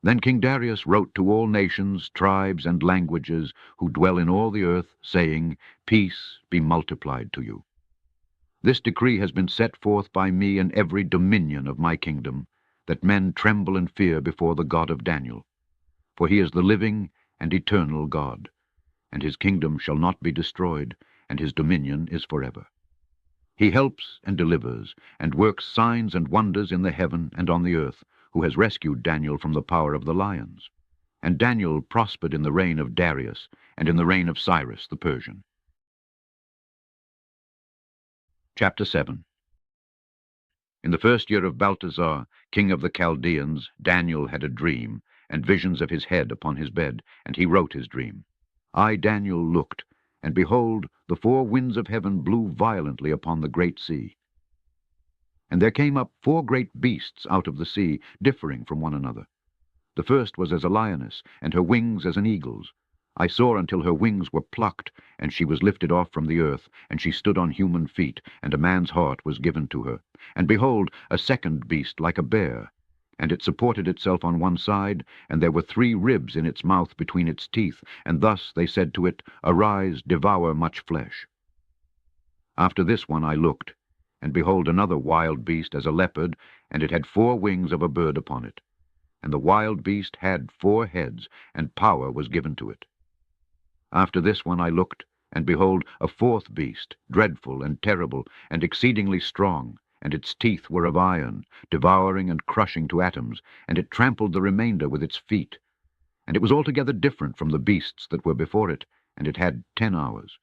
Speaker 1: Then King Darius wrote to all nations, tribes, and languages, who dwell in all the earth, saying, Peace be multiplied to you. This decree has been set forth by me in every dominion of my kingdom, that men tremble and fear before the God of Daniel. For he is the living and eternal God, and his kingdom shall not be destroyed, and his dominion is forever. He helps and delivers, and works signs and wonders in the heaven and on the earth, who has rescued Daniel from the power of the lions. And Daniel prospered in the reign of Darius, and in the reign of Cyrus the Persian. Chapter 7. In the 1st year of Belshazzar, king of the Chaldeans, Daniel had a dream, and visions of his head upon his bed, and he wrote his dream. I, Daniel, looked, and behold, the 4 winds of heaven blew violently upon the great sea. And there came up 4 great beasts out of the sea, differing from one another. The first was as a lioness, and her wings as an eagle's. I saw until her wings were plucked, and she was lifted off from the earth, and she stood on human feet, and a man's heart was given to her. And behold, a second beast like a bear, and it supported itself on one side, and there were 3 ribs in its mouth between its teeth, and thus they said to it, Arise, devour much flesh. After this one I looked, and behold another wild beast as a leopard, and it had 4 wings of a bird upon it. And the wild beast had 4 heads, and power was given to it. After this one I looked, and behold a 4th beast, dreadful and terrible, and exceedingly strong, and its teeth were of iron, devouring and crushing to atoms, and it trampled the remainder with its feet. And it was altogether different from the beasts that were before it, and it had 10 hours.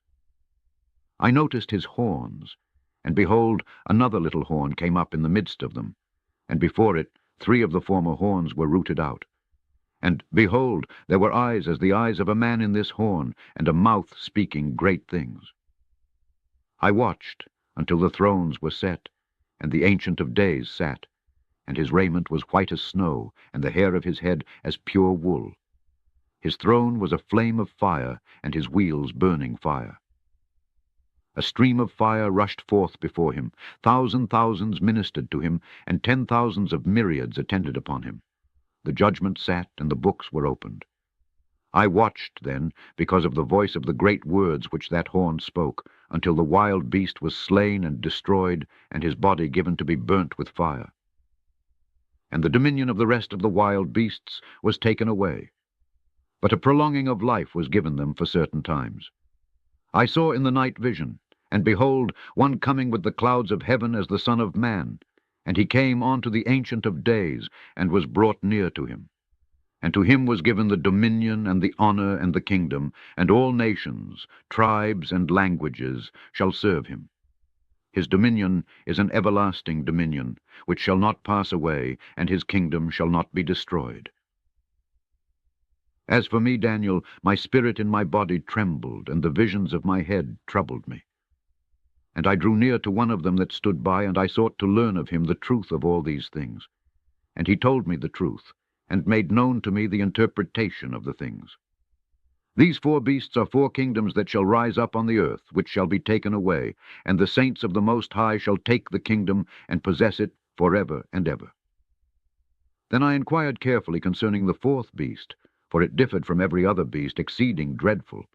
Speaker 1: I noticed his horns, and behold, another little horn came up in the midst of them, and before it 3 of the former horns were rooted out. And behold, there were eyes as the eyes of a man in this horn, and a mouth speaking great things. I watched until the thrones were set, and the Ancient of Days sat, and his raiment was white as snow, and the hair of his head as pure wool. His throne was a flame of fire, and his wheels burning fire. A stream of fire rushed forth before him. Thousands ministered to him, and 10,000s of myriads attended upon him. The judgment sat, and the books were opened. I watched then, because of the voice of the great words which that horn spoke, until the wild beast was slain and destroyed, and his body given to be burnt with fire. And the dominion of the rest of the wild beasts was taken away. But a prolonging of life was given them for certain times. I saw in the night vision, and behold, one coming with the clouds of heaven as the Son of Man, and he came unto the Ancient of Days, and was brought near to him. And to him was given the dominion and the honor and the kingdom, and all nations, tribes, and languages shall serve him. His dominion is an everlasting dominion, which shall not pass away, and his kingdom shall not be destroyed. As for me, Daniel, my spirit in my body trembled, and the visions of my head troubled me. And I drew near to one of them that stood by, and I sought to learn of him the truth of all these things. And he told me the truth, and made known to me the interpretation of the things. These 4 beasts are 4 kingdoms that shall rise up on the earth, which shall be taken away, and the saints of the Most High shall take the kingdom, and possess it forever and ever. Then I inquired carefully concerning the 4th beast, for it differed from every other beast, exceeding dreadful.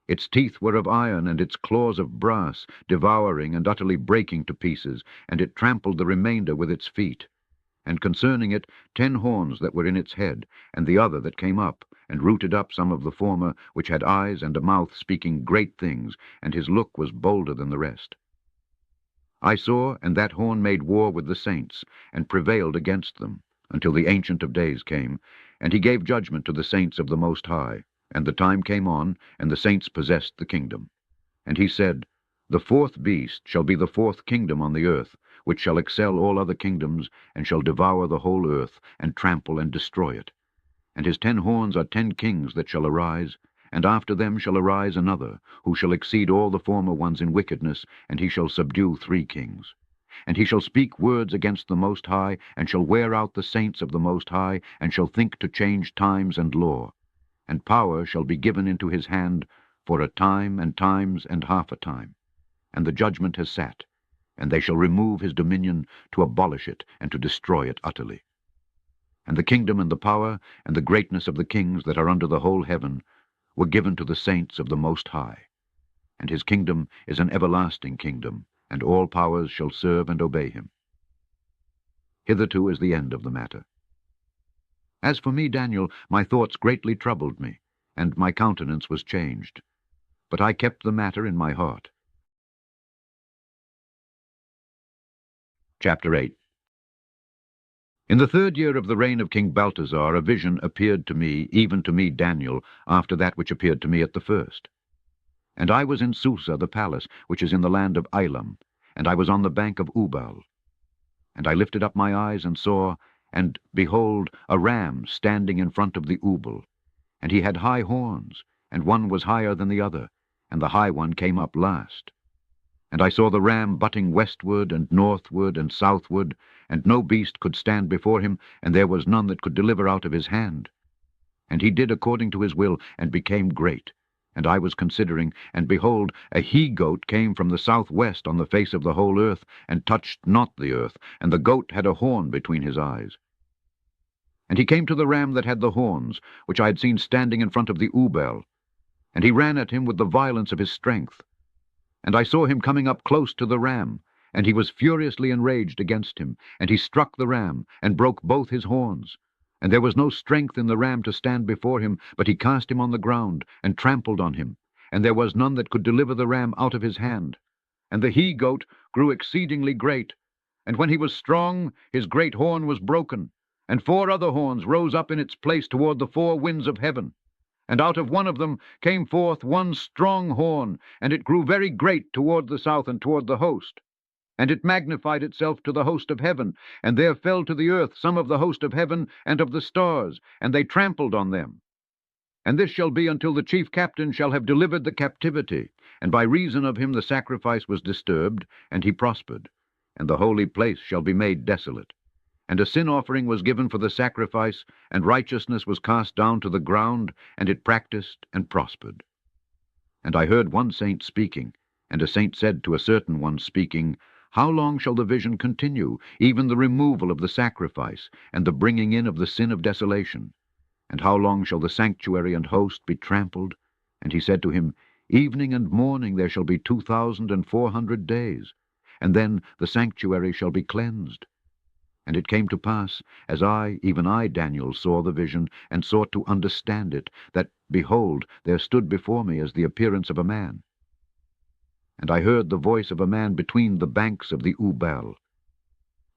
Speaker 1: Its teeth were of iron, and its claws of brass, devouring and utterly breaking to pieces, and it trampled the remainder with its feet. And concerning it 10 horns that were in its head, and the other that came up, and rooted up some of the former, which had eyes and a mouth speaking great things, and his look was bolder than the rest. I saw, and that horn made war with the saints, and prevailed against them, until the Ancient of Days came, and he gave judgment to the saints of the Most High. And the time came on, and the saints possessed the kingdom. And he said, The 4th beast shall be the 4th kingdom on the earth, which shall excel all other kingdoms, and shall devour the whole earth, and trample and destroy it. And his 10 horns are 10 kings that shall arise, and after them shall arise another, who shall exceed all the former ones in wickedness, and he shall subdue 3 kings. And he shall speak words against the Most High, and shall wear out the saints of the Most High, and shall think to change times and law. And power shall be given into his hand for a time, and times, and half a time. And the judgment has sat, and they shall remove his dominion, to abolish it, and to destroy it utterly. And the kingdom and the power, and the greatness of the kings that are under the whole heaven, were given to the saints of the Most High. And his kingdom is an everlasting kingdom, and all powers shall serve and obey him. Hitherto is the end of the matter. As for me, Daniel, my thoughts greatly troubled me, and my countenance was changed. But I kept the matter in my heart. Chapter 8. In the 3rd year of the reign of King Belshazzar, a vision appeared to me, even to me, Daniel, after that which appeared to me at the first. And I was in Susa, the palace, which is in the land of Elam, and I was on the bank of Ubal. And I lifted up my eyes and saw, and behold, a ram standing in front of the Ubal. And he had high horns, and one was higher than the other, and the high one came up last. And I saw the ram butting westward and northward and southward, and no beast could stand before him, and there was none that could deliver out of his hand. And he did according to his will, and became great. And I was considering, and behold, a he-goat came from the southwest on the face of the whole earth, and touched not the earth, and the goat had a horn between his eyes. And he came to the ram that had the horns, which I had seen standing in front of the Ubal, and he ran at him with the violence of his strength. And I saw him coming up close to the ram, and he was furiously enraged against him, and he struck the ram, and broke both his horns. And there was no strength in the ram to stand before him, but he cast him on the ground, and trampled on him, and there was none that could deliver the ram out of his hand. And the he-goat grew exceedingly great, and when he was strong, his great horn was broken, and 4 other horns rose up in its place toward the 4 winds of heaven. And out of one of them came forth one strong horn, and it grew very great toward the south and toward the host. And it magnified itself to the host of heaven, and there fell to the earth some of the host of heaven and of the stars, and they trampled on them. And this shall be until the chief captain shall have delivered the captivity, and by reason of him the sacrifice was disturbed, and he prospered, and the holy place shall be made desolate. And a sin offering was given for the sacrifice, and righteousness was cast down to the ground, and it practiced and prospered. And I heard one saint speaking, and a saint said to a certain one speaking, How long shall the vision continue, even the removal of the sacrifice, and the bringing in of the sin of desolation? And how long shall the sanctuary and host be trampled? And he said to him, Evening and morning there shall be 2,400 days, and then the sanctuary shall be cleansed. And it came to pass, as I, even I, Daniel, saw the vision, and sought to understand it, that, behold, there stood before me as the appearance of a man. And I heard the voice of a man between the banks of the Ubal.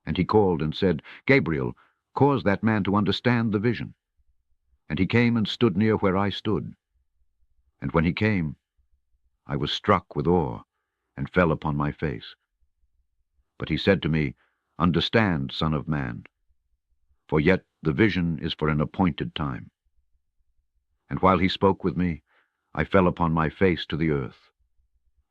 Speaker 1: And he called and said, Gabriel, cause that man to understand the vision. And he came and stood near where I stood. And when he came, I was struck with awe, and fell upon my face. But he said to me, Understand, Son of man, for yet the vision is for an appointed time. And while he spoke with me, I fell upon my face to the earth.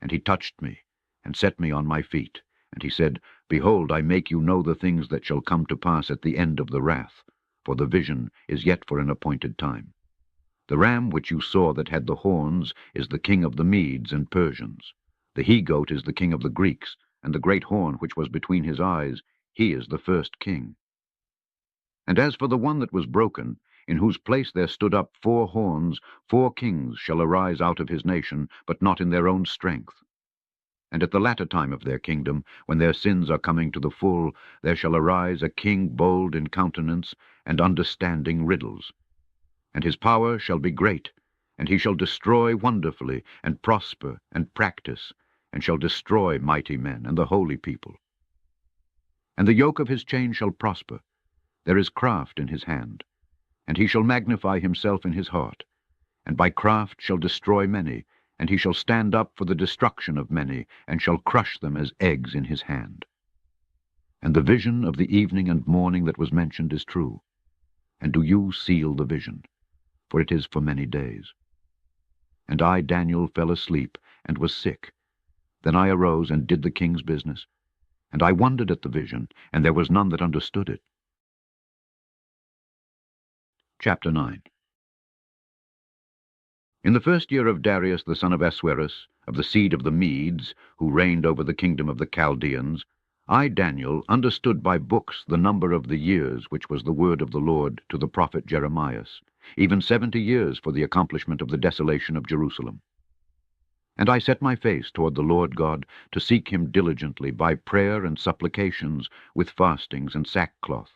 Speaker 1: And he touched me, and set me on my feet. And he said, Behold, I make you know the things that shall come to pass at the end of the wrath, for the vision is yet for an appointed time. The ram which you saw that had the horns is the king of the Medes and Persians. The he-goat is the king of the Greeks, and the great horn which was between his eyes, he is the first king. And as for the one that was broken, in whose place there stood up 4 horns, 4 kings shall arise out of his nation, but not in their own strength. And at the latter time of their kingdom, when their sins are coming to the full, there shall arise a king bold in countenance, and understanding riddles. And his power shall be great, and he shall destroy wonderfully, and prosper, and practice, and shall destroy mighty men and the holy people. And the yoke of his chain shall prosper. There is craft in his hand. And he shall magnify himself in his heart, and by craft shall destroy many, and he shall stand up for the destruction of many, and shall crush them as eggs in his hand. And the vision of the evening and morning that was mentioned is true. And do you seal the vision, for it is for many days. And I, Daniel, fell asleep, and was sick. Then I arose and did the king's business. And I wondered at the vision, and there was none that understood it. Chapter 9. In the first year of Darius the son of Ahasuerus, of the seed of the Medes, who reigned over the kingdom of the Chaldeans, I, Daniel, understood by books the number of the years which was the word of the Lord to the prophet Jeremiah, even 70 years for the accomplishment of the desolation of Jerusalem. And I set my face toward the Lord God to seek him diligently by prayer and supplications, with fastings and sackcloth.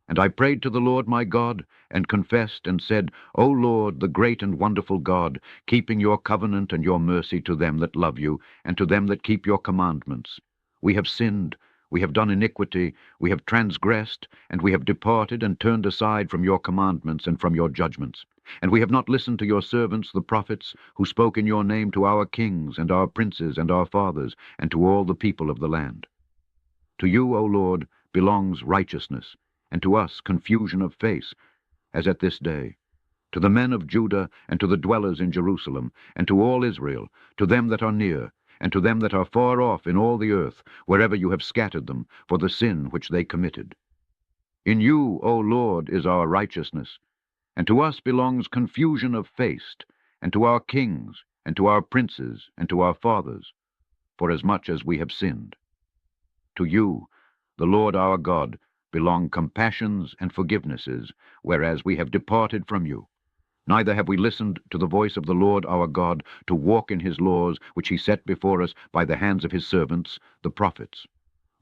Speaker 1: And I prayed to the Lord my God, and confessed and said, O Lord, the great and wonderful God, keeping your covenant and your mercy to them that love you, and to them that keep your commandments. We have sinned, we have done iniquity, we have transgressed, and we have departed and turned aside from your commandments and from your judgments. And we have not listened to your servants the prophets, who spoke in your name to our kings and our princes and our fathers, and to all the people of the land. To you, O Lord, belongs righteousness, and to us confusion of face, as at this day. To the men of Judah, and to the dwellers in Jerusalem, and to all Israel, to them that are near, and to them that are far off in all the earth, wherever you have scattered them, for the sin which they committed. In you, O Lord, is our righteousness, and to us belongs confusion of face, and to our kings, and to our princes, and to our fathers, forasmuch as we have sinned. To you, the Lord our God, belong compassions and forgivenesses, whereas we have departed from you. Neither have we listened to the voice of the Lord our God, to walk in his laws, which he set before us by the hands of his servants, the prophets.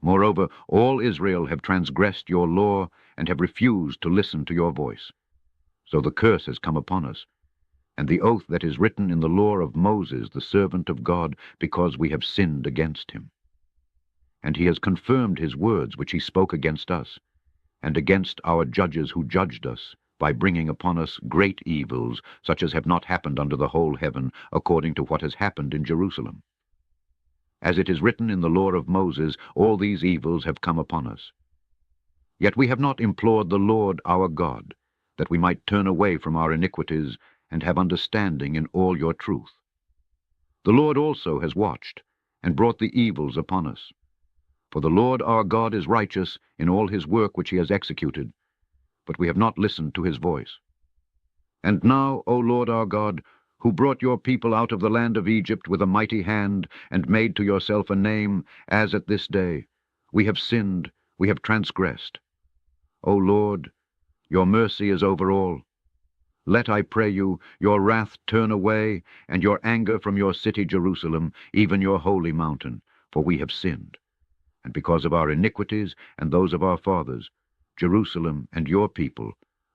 Speaker 1: Moreover, all Israel have transgressed your law, and have refused to listen to your voice. So the curse has come upon us, and the oath that is written in the law of Moses, the servant of God, because we have sinned against him. And he has confirmed his words which he spoke against us, and against our judges who judged us, by bringing upon us great evils, such as have not happened under the whole heaven, according to what has happened in Jerusalem. As it is written in the law of Moses, all these evils have come upon us. Yet we have not implored the Lord our God, that we might turn away from our iniquities and have understanding in all your truth. The Lord also has watched, and brought the evils upon us. For the Lord our God is righteous in all his work which he has executed, but we have not listened to his voice. And now, O Lord our God, who brought your people out of the land of Egypt with a mighty hand, and made to yourself a name, as at this day, we have sinned, we have transgressed. O Lord, your mercy is over all. Let, I pray you, your wrath turn away, and your anger from your city Jerusalem, even your holy mountain, for we have sinned. And because of our iniquities and those of our fathers, Jerusalem and your people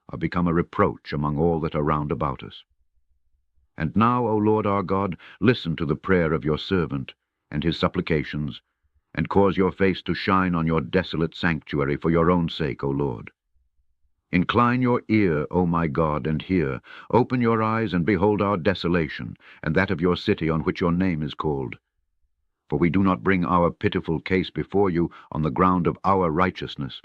Speaker 1: are become a reproach among all that are round about us. And now, O Lord our God, listen to the prayer of your servant and his supplications, and cause your face to shine on your desolate sanctuary for your own sake, O Lord. Incline your ear, O my God, and hear. Open your eyes and behold our desolation, and that of your city on which your name is called. For we do not bring our pitiful case before you on the ground of our righteousness,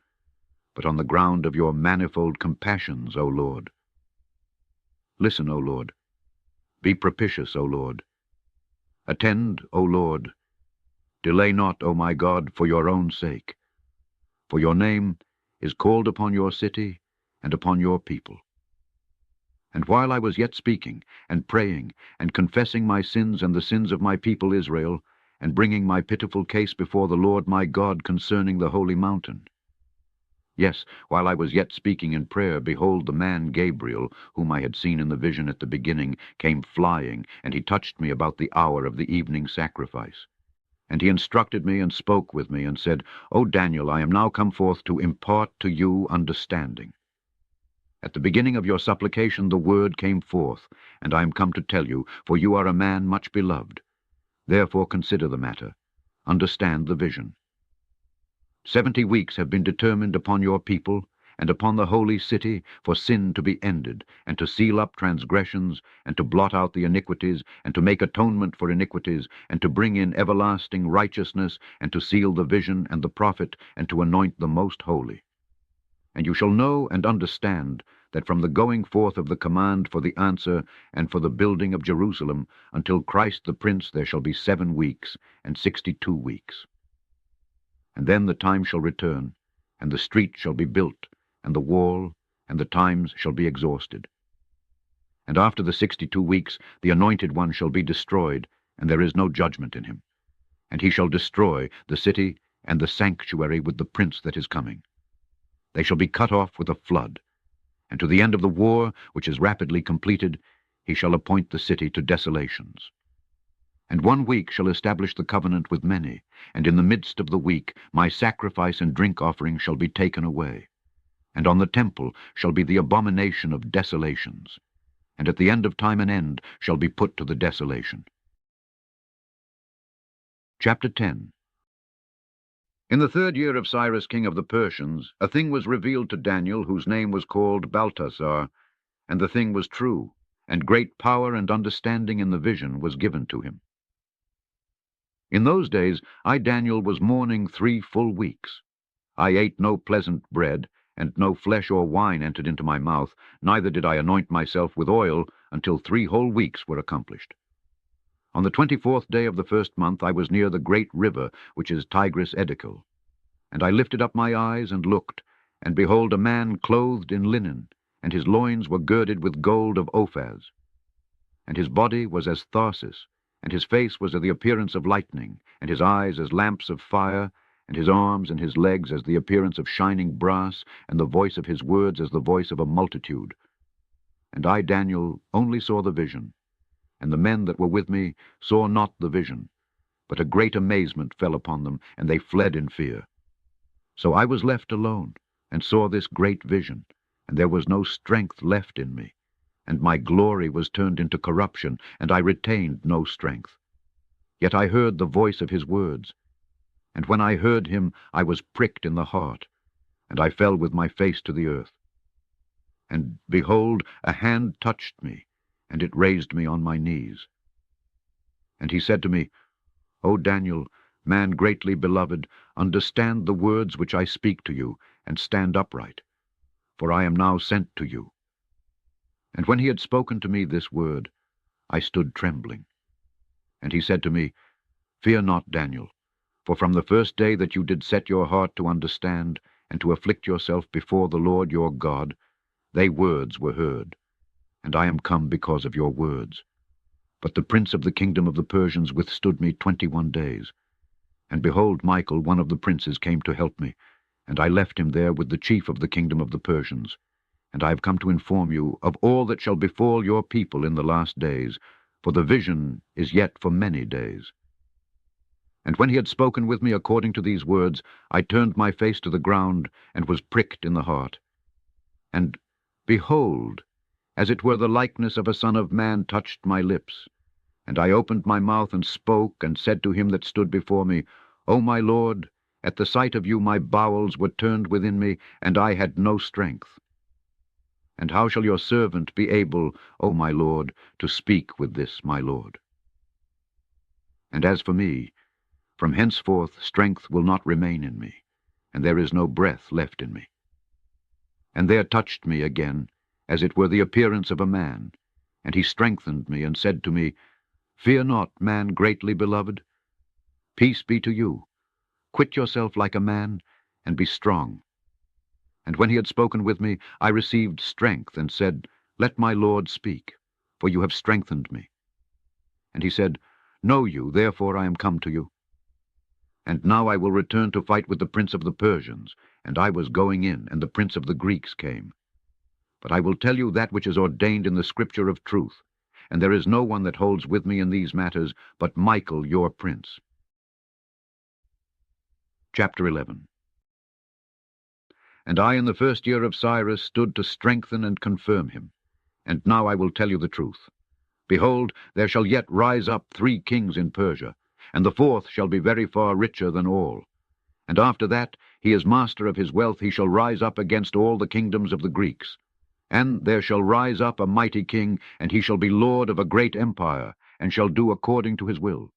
Speaker 1: but on the ground of your manifold compassions, O Lord. Listen, O Lord. Be propitious, O Lord. Attend, O Lord. Delay not, O my God, for your own sake. For your name is called upon your city and upon your people. And while I was yet speaking, and praying, and confessing my sins and the sins of my people Israel, and bringing my pitiful case before the Lord my God concerning the holy mountain. Yes, while I was yet speaking in prayer, behold, the man Gabriel, whom I had seen in the vision at the beginning, came flying, and he touched me about the hour of the evening sacrifice. And he instructed me and spoke with me, and said, O Daniel, I am now come forth to impart to you understanding. At the beginning of your supplication the word came forth, and I am come to tell you, for you are a man much beloved. Therefore consider the matter, understand the vision. 70 weeks have been determined upon your people, and upon the holy city, for sin to be ended, and to seal up transgressions, and to blot out the iniquities, and to make atonement for iniquities, and to bring in everlasting righteousness, and to seal the vision and the prophet, and to anoint the most holy. And you shall know and understand that from the going forth of the command for the answer and for the building of Jerusalem until Christ the Prince there shall be 7 weeks and 62 weeks. And then the time shall return, and the street shall be built, and the wall, and the times shall be exhausted. And after the 62 weeks the Anointed One shall be destroyed, and there is no judgment in him. And he shall destroy the city and the sanctuary with the prince that is coming. They shall be cut off with a flood, and to the end of the war, which is rapidly completed, he shall appoint the city to desolations. And 1 week shall establish the covenant with many, and in the midst of the week my sacrifice and drink offering shall be taken away. And on the temple shall be the abomination of desolations, and at the end of time an end shall be put to the desolation. Chapter 10. In the 3rd year of Cyrus king of the Persians, a thing was revealed to Daniel, whose name was called Belshazzar, and the thing was true, and great power and understanding in the vision was given to him. In those days I, Daniel, was mourning 3 full weeks. I ate no pleasant bread, and no flesh or wine entered into my mouth, neither did I anoint myself with oil until 3 whole weeks were accomplished. On the 24th day of the 1st month I was near the great river, which is Tigris Edekil. And I lifted up my eyes and looked, and behold a man clothed in linen, and his loins were girded with gold of Ophaz. And his body was as Tharsis, and his face was of the appearance of lightning, and his eyes as lamps of fire, and his arms and his legs as the appearance of shining brass, and the voice of his words as the voice of a multitude. And I, Daniel, only saw the vision, and the men that were with me saw not the vision, but a great amazement fell upon them, and they fled in fear. So I was left alone, and saw this great vision, and there was no strength left in me, and my glory was turned into corruption, and I retained no strength. Yet I heard the voice of his words, and when I heard him I was pricked in the heart, and I fell with my face to the earth. And behold, a hand touched me, and it raised me on my knees. And he said to me, O Daniel, man greatly beloved, understand the words which I speak to you, and stand upright, for I am now sent to you. And when he had spoken to me this word, I stood trembling. And he said to me, Fear not, Daniel, for from the first day that you did set your heart to understand, and to afflict yourself before the Lord your God, they words were heard, and I am come because of your words. But the prince of the kingdom of the Persians withstood me 21 days. And behold, Michael, one of the princes, came to help me, and I left him there with the chief of the kingdom of the Persians. And I have come to inform you of all that shall befall your people in the last days, for the vision is yet for many days. And when he had spoken with me according to these words, I turned my face to the ground, and was pricked in the heart. And, behold, as it were the likeness of a son of man touched my lips. And I opened my mouth and spoke, and said to him that stood before me, O my Lord, at the sight of you my bowels were turned within me, and I had no strength. And how shall your servant be able, O my Lord, to speak with this my Lord? And as for me, from henceforth strength will not remain in me, and there is no breath left in me. And there touched me again, as it were the appearance of a man, and he strengthened me, and said to me, Fear not, man greatly beloved. Peace be to you. Quit yourself like a man, and be strong. And when he had spoken with me, I received strength, and said, Let my Lord speak, for you have strengthened me. And he said, Know you, therefore I am come to you. And now I will return to fight with the prince of the Persians. And I was going in, and the prince of the Greeks came. But I will tell you that which is ordained in the scripture of truth, and there is no one that holds with me in these matters, but Michael your prince. Chapter 11. And I in the first year of Cyrus stood to strengthen and confirm him. And now I will tell you the truth. Behold, there shall yet rise up 3 kings in Persia, and the 4th shall be very far richer than all. And after that, he is master of his wealth, he shall rise up against all the kingdoms of the Greeks. And there shall rise up a mighty king, and he shall be lord of a great empire, and shall do according to his will.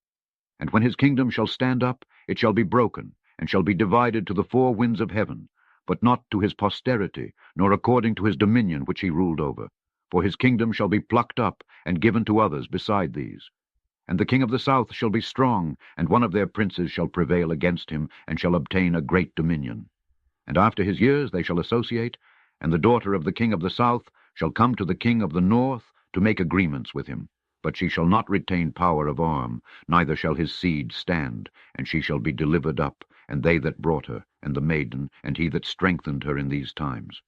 Speaker 1: And when his kingdom shall stand up, it shall be broken, and shall be divided to the 4 winds of heaven, but not to his posterity, nor according to his dominion which he ruled over. For his kingdom shall be plucked up, and given to others beside these. And the king of the south shall be strong, and one of their princes shall prevail against him, and shall obtain a great dominion. And after his years they shall associate, and the daughter of the king of the south shall come to the king of the north to make agreements with him. But she shall not retain power of arm, neither shall his seed stand, and she shall be delivered up, and they that brought her, and the maiden, and he that strengthened her in these times.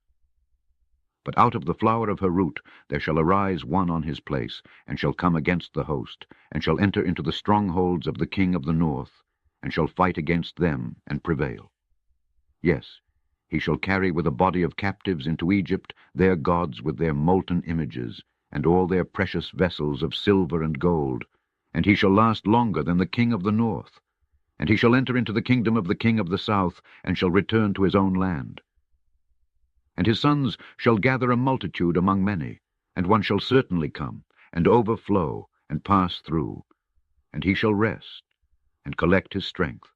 Speaker 1: But out of the flower of her root there shall arise one on his place, and shall come against the host, and shall enter into the strongholds of the king of the north, and shall fight against them, and prevail. Yes, he shall carry with a body of captives into Egypt their gods with their molten images, and all their precious vessels of silver and gold, and he shall last longer than the king of the north. And he shall enter into the kingdom of the king of the south, and shall return to his own land. And his sons shall gather a multitude among many, and one shall certainly come, and overflow, and pass through. And he shall rest, and collect his strength.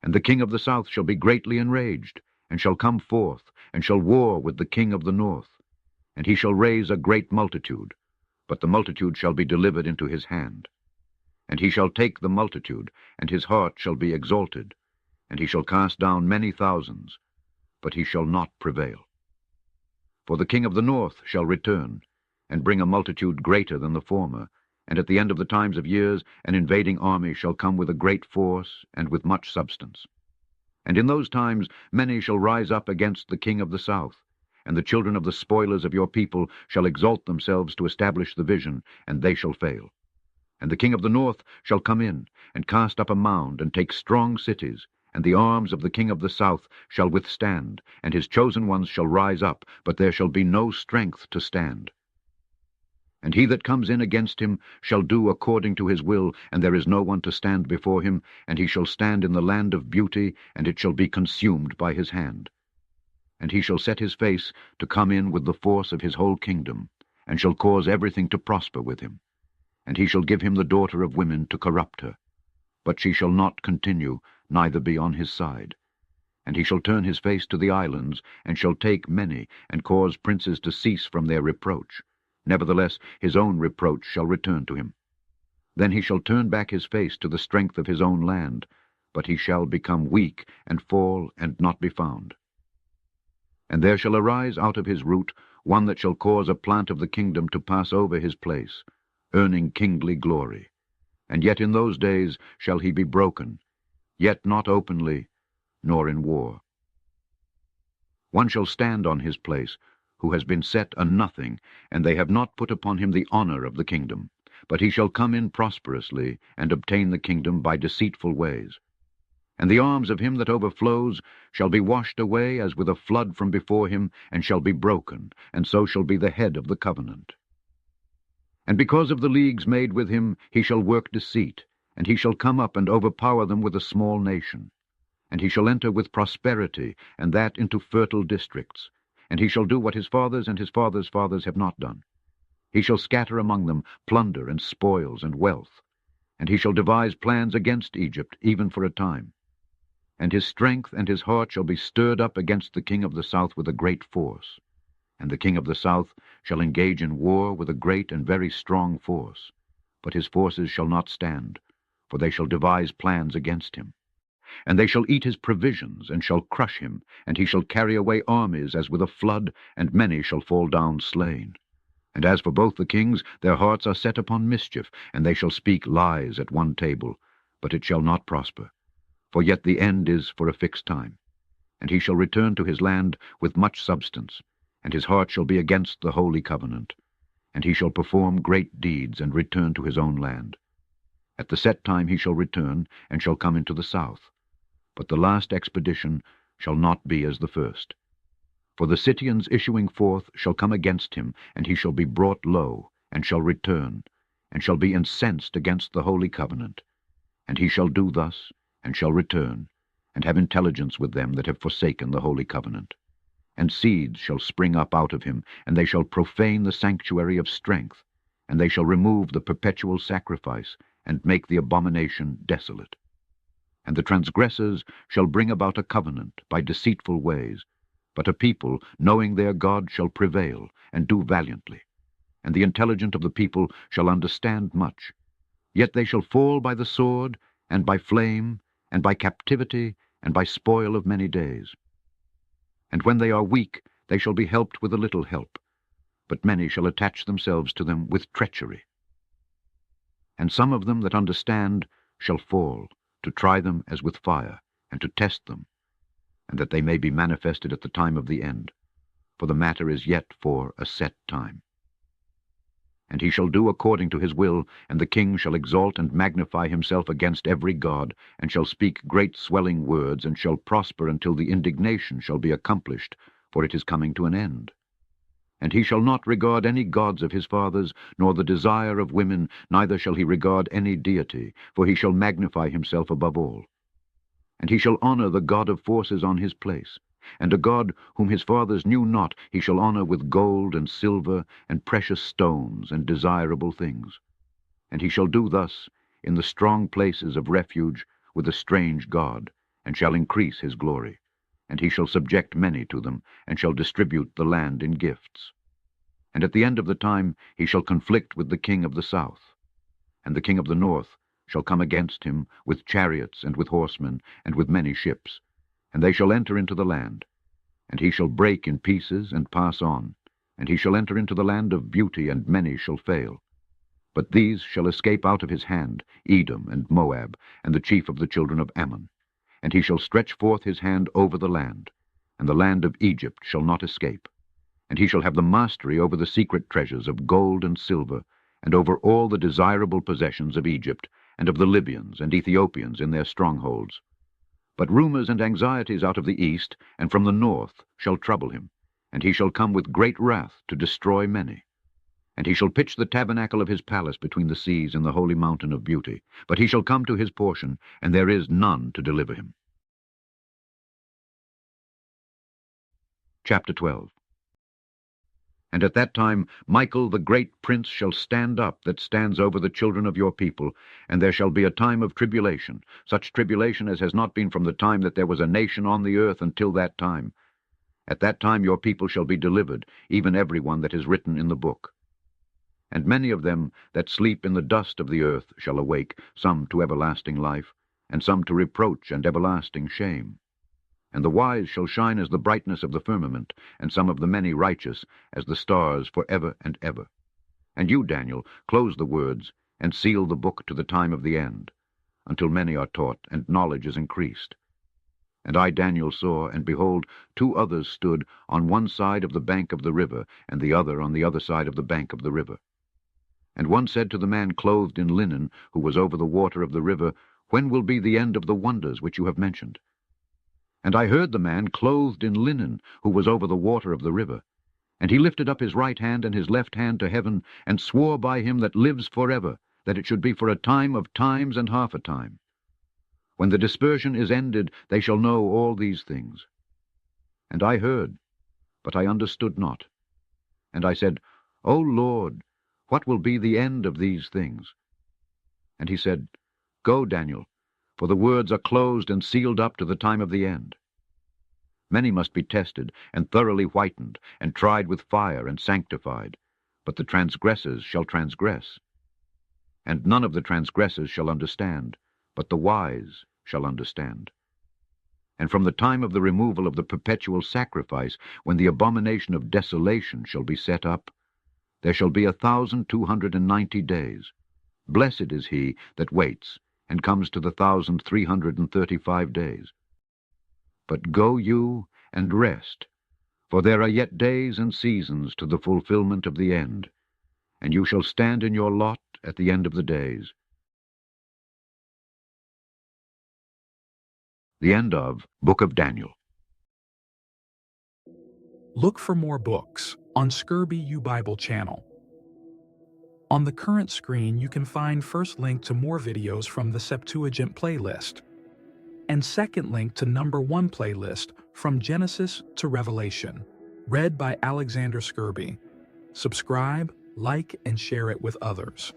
Speaker 1: And the king of the south shall be greatly enraged, and shall come forth, and shall war with the king of the north. And he shall raise a great multitude, but the multitude shall be delivered into his hand. And he shall take the multitude, and his heart shall be exalted, and he shall cast down many thousands, but he shall not prevail. For the king of the north shall return, and bring a multitude greater than the former, and at the end of the times of years an invading army shall come with a great force, and with much substance. And in those times many shall rise up against the king of the south, and the children of the spoilers of your people shall exalt themselves to establish the vision, and they shall fail. And the king of the north shall come in, and cast up a mound, and take strong cities, and the arms of the king of the south shall withstand, and his chosen ones shall rise up, but there shall be no strength to stand. And he that comes in against him shall do according to his will, and there is no one to stand before him, and he shall stand in the land of beauty, and it shall be consumed by his hand. And he shall set his face to come in with the force of his whole kingdom, and shall cause everything to prosper with him. And he shall give him the daughter of women to corrupt her. But she shall not continue, neither be on his side. And he shall turn his face to the islands, and shall take many, and cause princes to cease from their reproach. Nevertheless his own reproach shall return to him. Then he shall turn back his face to the strength of his own land, but he shall become weak, and fall, and not be found. And there shall arise out of his root one that shall cause a plant of the kingdom to pass over his place, earning kingly glory. And yet in those days shall he be broken, yet not openly, nor in war. One shall stand on his place, who has been set a nothing, and they have not put upon him the honor of the kingdom. But he shall come in prosperously, and obtain the kingdom by deceitful ways. And the arms of him that overflows shall be washed away as with a flood from before him, and shall be broken, and so shall be the head of the covenant. And because of the leagues made with him, he shall work deceit, and he shall come up and overpower them with a small nation. And he shall enter with prosperity, and that into fertile districts. And he shall do what his fathers and his fathers' fathers have not done. He shall scatter among them plunder and spoils and wealth. And he shall devise plans against Egypt, even for a time. And his strength and his heart shall be stirred up against the king of the south with a great force. And the king of the south shall engage in war with a great and very strong force. But his forces shall not stand, for they shall devise plans against him. And they shall eat his provisions, and shall crush him, and he shall carry away armies as with a flood, and many shall fall down slain. And as for both the kings, their hearts are set upon mischief, and they shall speak lies at one table, but it shall not prosper. For yet the end is for a fixed time. And he shall return to his land with much substance, and his heart shall be against the holy covenant. And he shall perform great deeds, and return to his own land. At the set time he shall return, and shall come into the south. But the last expedition shall not be as the first. For the Scythians issuing forth shall come against him, and he shall be brought low, and shall return, and shall be incensed against the holy covenant. And he shall do thus, and shall return, and have intelligence with them that have forsaken the holy covenant. And seeds shall spring up out of him, and they shall profane the sanctuary of strength, and they shall remove the perpetual sacrifice, and make the abomination desolate. And the transgressors shall bring about a covenant by deceitful ways, but a people, knowing their God, shall prevail, and do valiantly. And the intelligent of the people shall understand much. Yet they shall fall by the sword, and by flame, and by captivity, and by spoil of many days. And when they are weak, they shall be helped with a little help, but many shall attach themselves to them with treachery. And some of them that understand shall fall, to try them as with fire, and to test them, and that they may be manifested at the time of the end, for the matter is yet for a set time. And he shall do according to his will, and the king shall exalt and magnify himself against every god, and shall speak great swelling words, and shall prosper until the indignation shall be accomplished, for it is coming to an end. And he shall not regard any gods of his fathers, nor the desire of women, neither shall he regard any deity, for he shall magnify himself above all. And he shall honor the God of forces on his place, and a God whom his fathers knew not he shall honor with gold and silver, and precious stones, and desirable things. And he shall do thus in the strong places of refuge with a strange God, and shall increase his glory. And he shall subject many to them, and shall distribute the land in gifts. And at the end of the time he shall conflict with the king of the south. And the king of the north shall come against him with chariots, and with horsemen, and with many ships. And they shall enter into the land. And he shall break in pieces, and pass on. And he shall enter into the land of beauty, and many shall fail. But these shall escape out of his hand, Edom and Moab, and the chief of the children of Ammon. And he shall stretch forth his hand over the land, and the land of Egypt shall not escape. And he shall have the mastery over the secret treasures of gold and silver, and over all the desirable possessions of Egypt, and of the Libyans and Ethiopians in their strongholds. But rumors and anxieties out of the east, and from the north, shall trouble him, and he shall come with great wrath to destroy many. And he shall pitch the tabernacle of his palace between the seas in the holy mountain of beauty. But he shall come to his portion, and there is none to deliver him. Chapter 12. And at that time Michael the great prince shall stand up that stands over the children of your people, and there shall be a time of tribulation, such tribulation as has not been from the time that there was a nation on the earth until that time. At that time your people shall be delivered, even every one that is written in the book. And many of them that sleep in the dust of the earth shall awake, some to everlasting life, and some to reproach and everlasting shame. And the wise shall shine as the brightness of the firmament, and some of the many righteous as the stars for ever and ever. And you, Daniel, close the words, and seal the book to the time of the end, until many are taught, and knowledge is increased. And I, Daniel, saw, and behold, two others stood on one side of the bank of the river, and the other on the other side of the bank of the river. And one said to the man clothed in linen, who was over the water of the river, When will be the end of the wonders which you have mentioned? And I heard the man clothed in linen, who was over the water of the river. And he lifted up his right hand and his left hand to heaven, and swore by him that lives forever, that it should be for a time of times and half a time. When the dispersion is ended, they shall know all these things. And I heard, but I understood not. And I said, O Lord, what will be the end of these things? And he said, Go, Daniel, for the words are closed and sealed up to the time of the end. Many must be tested, and thoroughly whitened, and tried with fire, and sanctified. But the transgressors shall transgress. And none of the transgressors shall understand, but the wise shall understand. And from the time of the removal of the perpetual sacrifice, when the abomination of desolation shall be set up, there shall be 1,290 days. Blessed is he that waits, and comes to the 1,335 days. But go you and rest, for there are yet days and seasons to the fulfillment of the end, and you shall stand in your lot at the end of the days. The end of Book of Daniel.
Speaker 2: Look for more books on Scourby U Bible channel. On the current screen, you can find first link to more videos from the Septuagint playlist, and second link to #1 playlist from Genesis to Revelation, read by Alexander Scourby. Subscribe, like, and share it with others.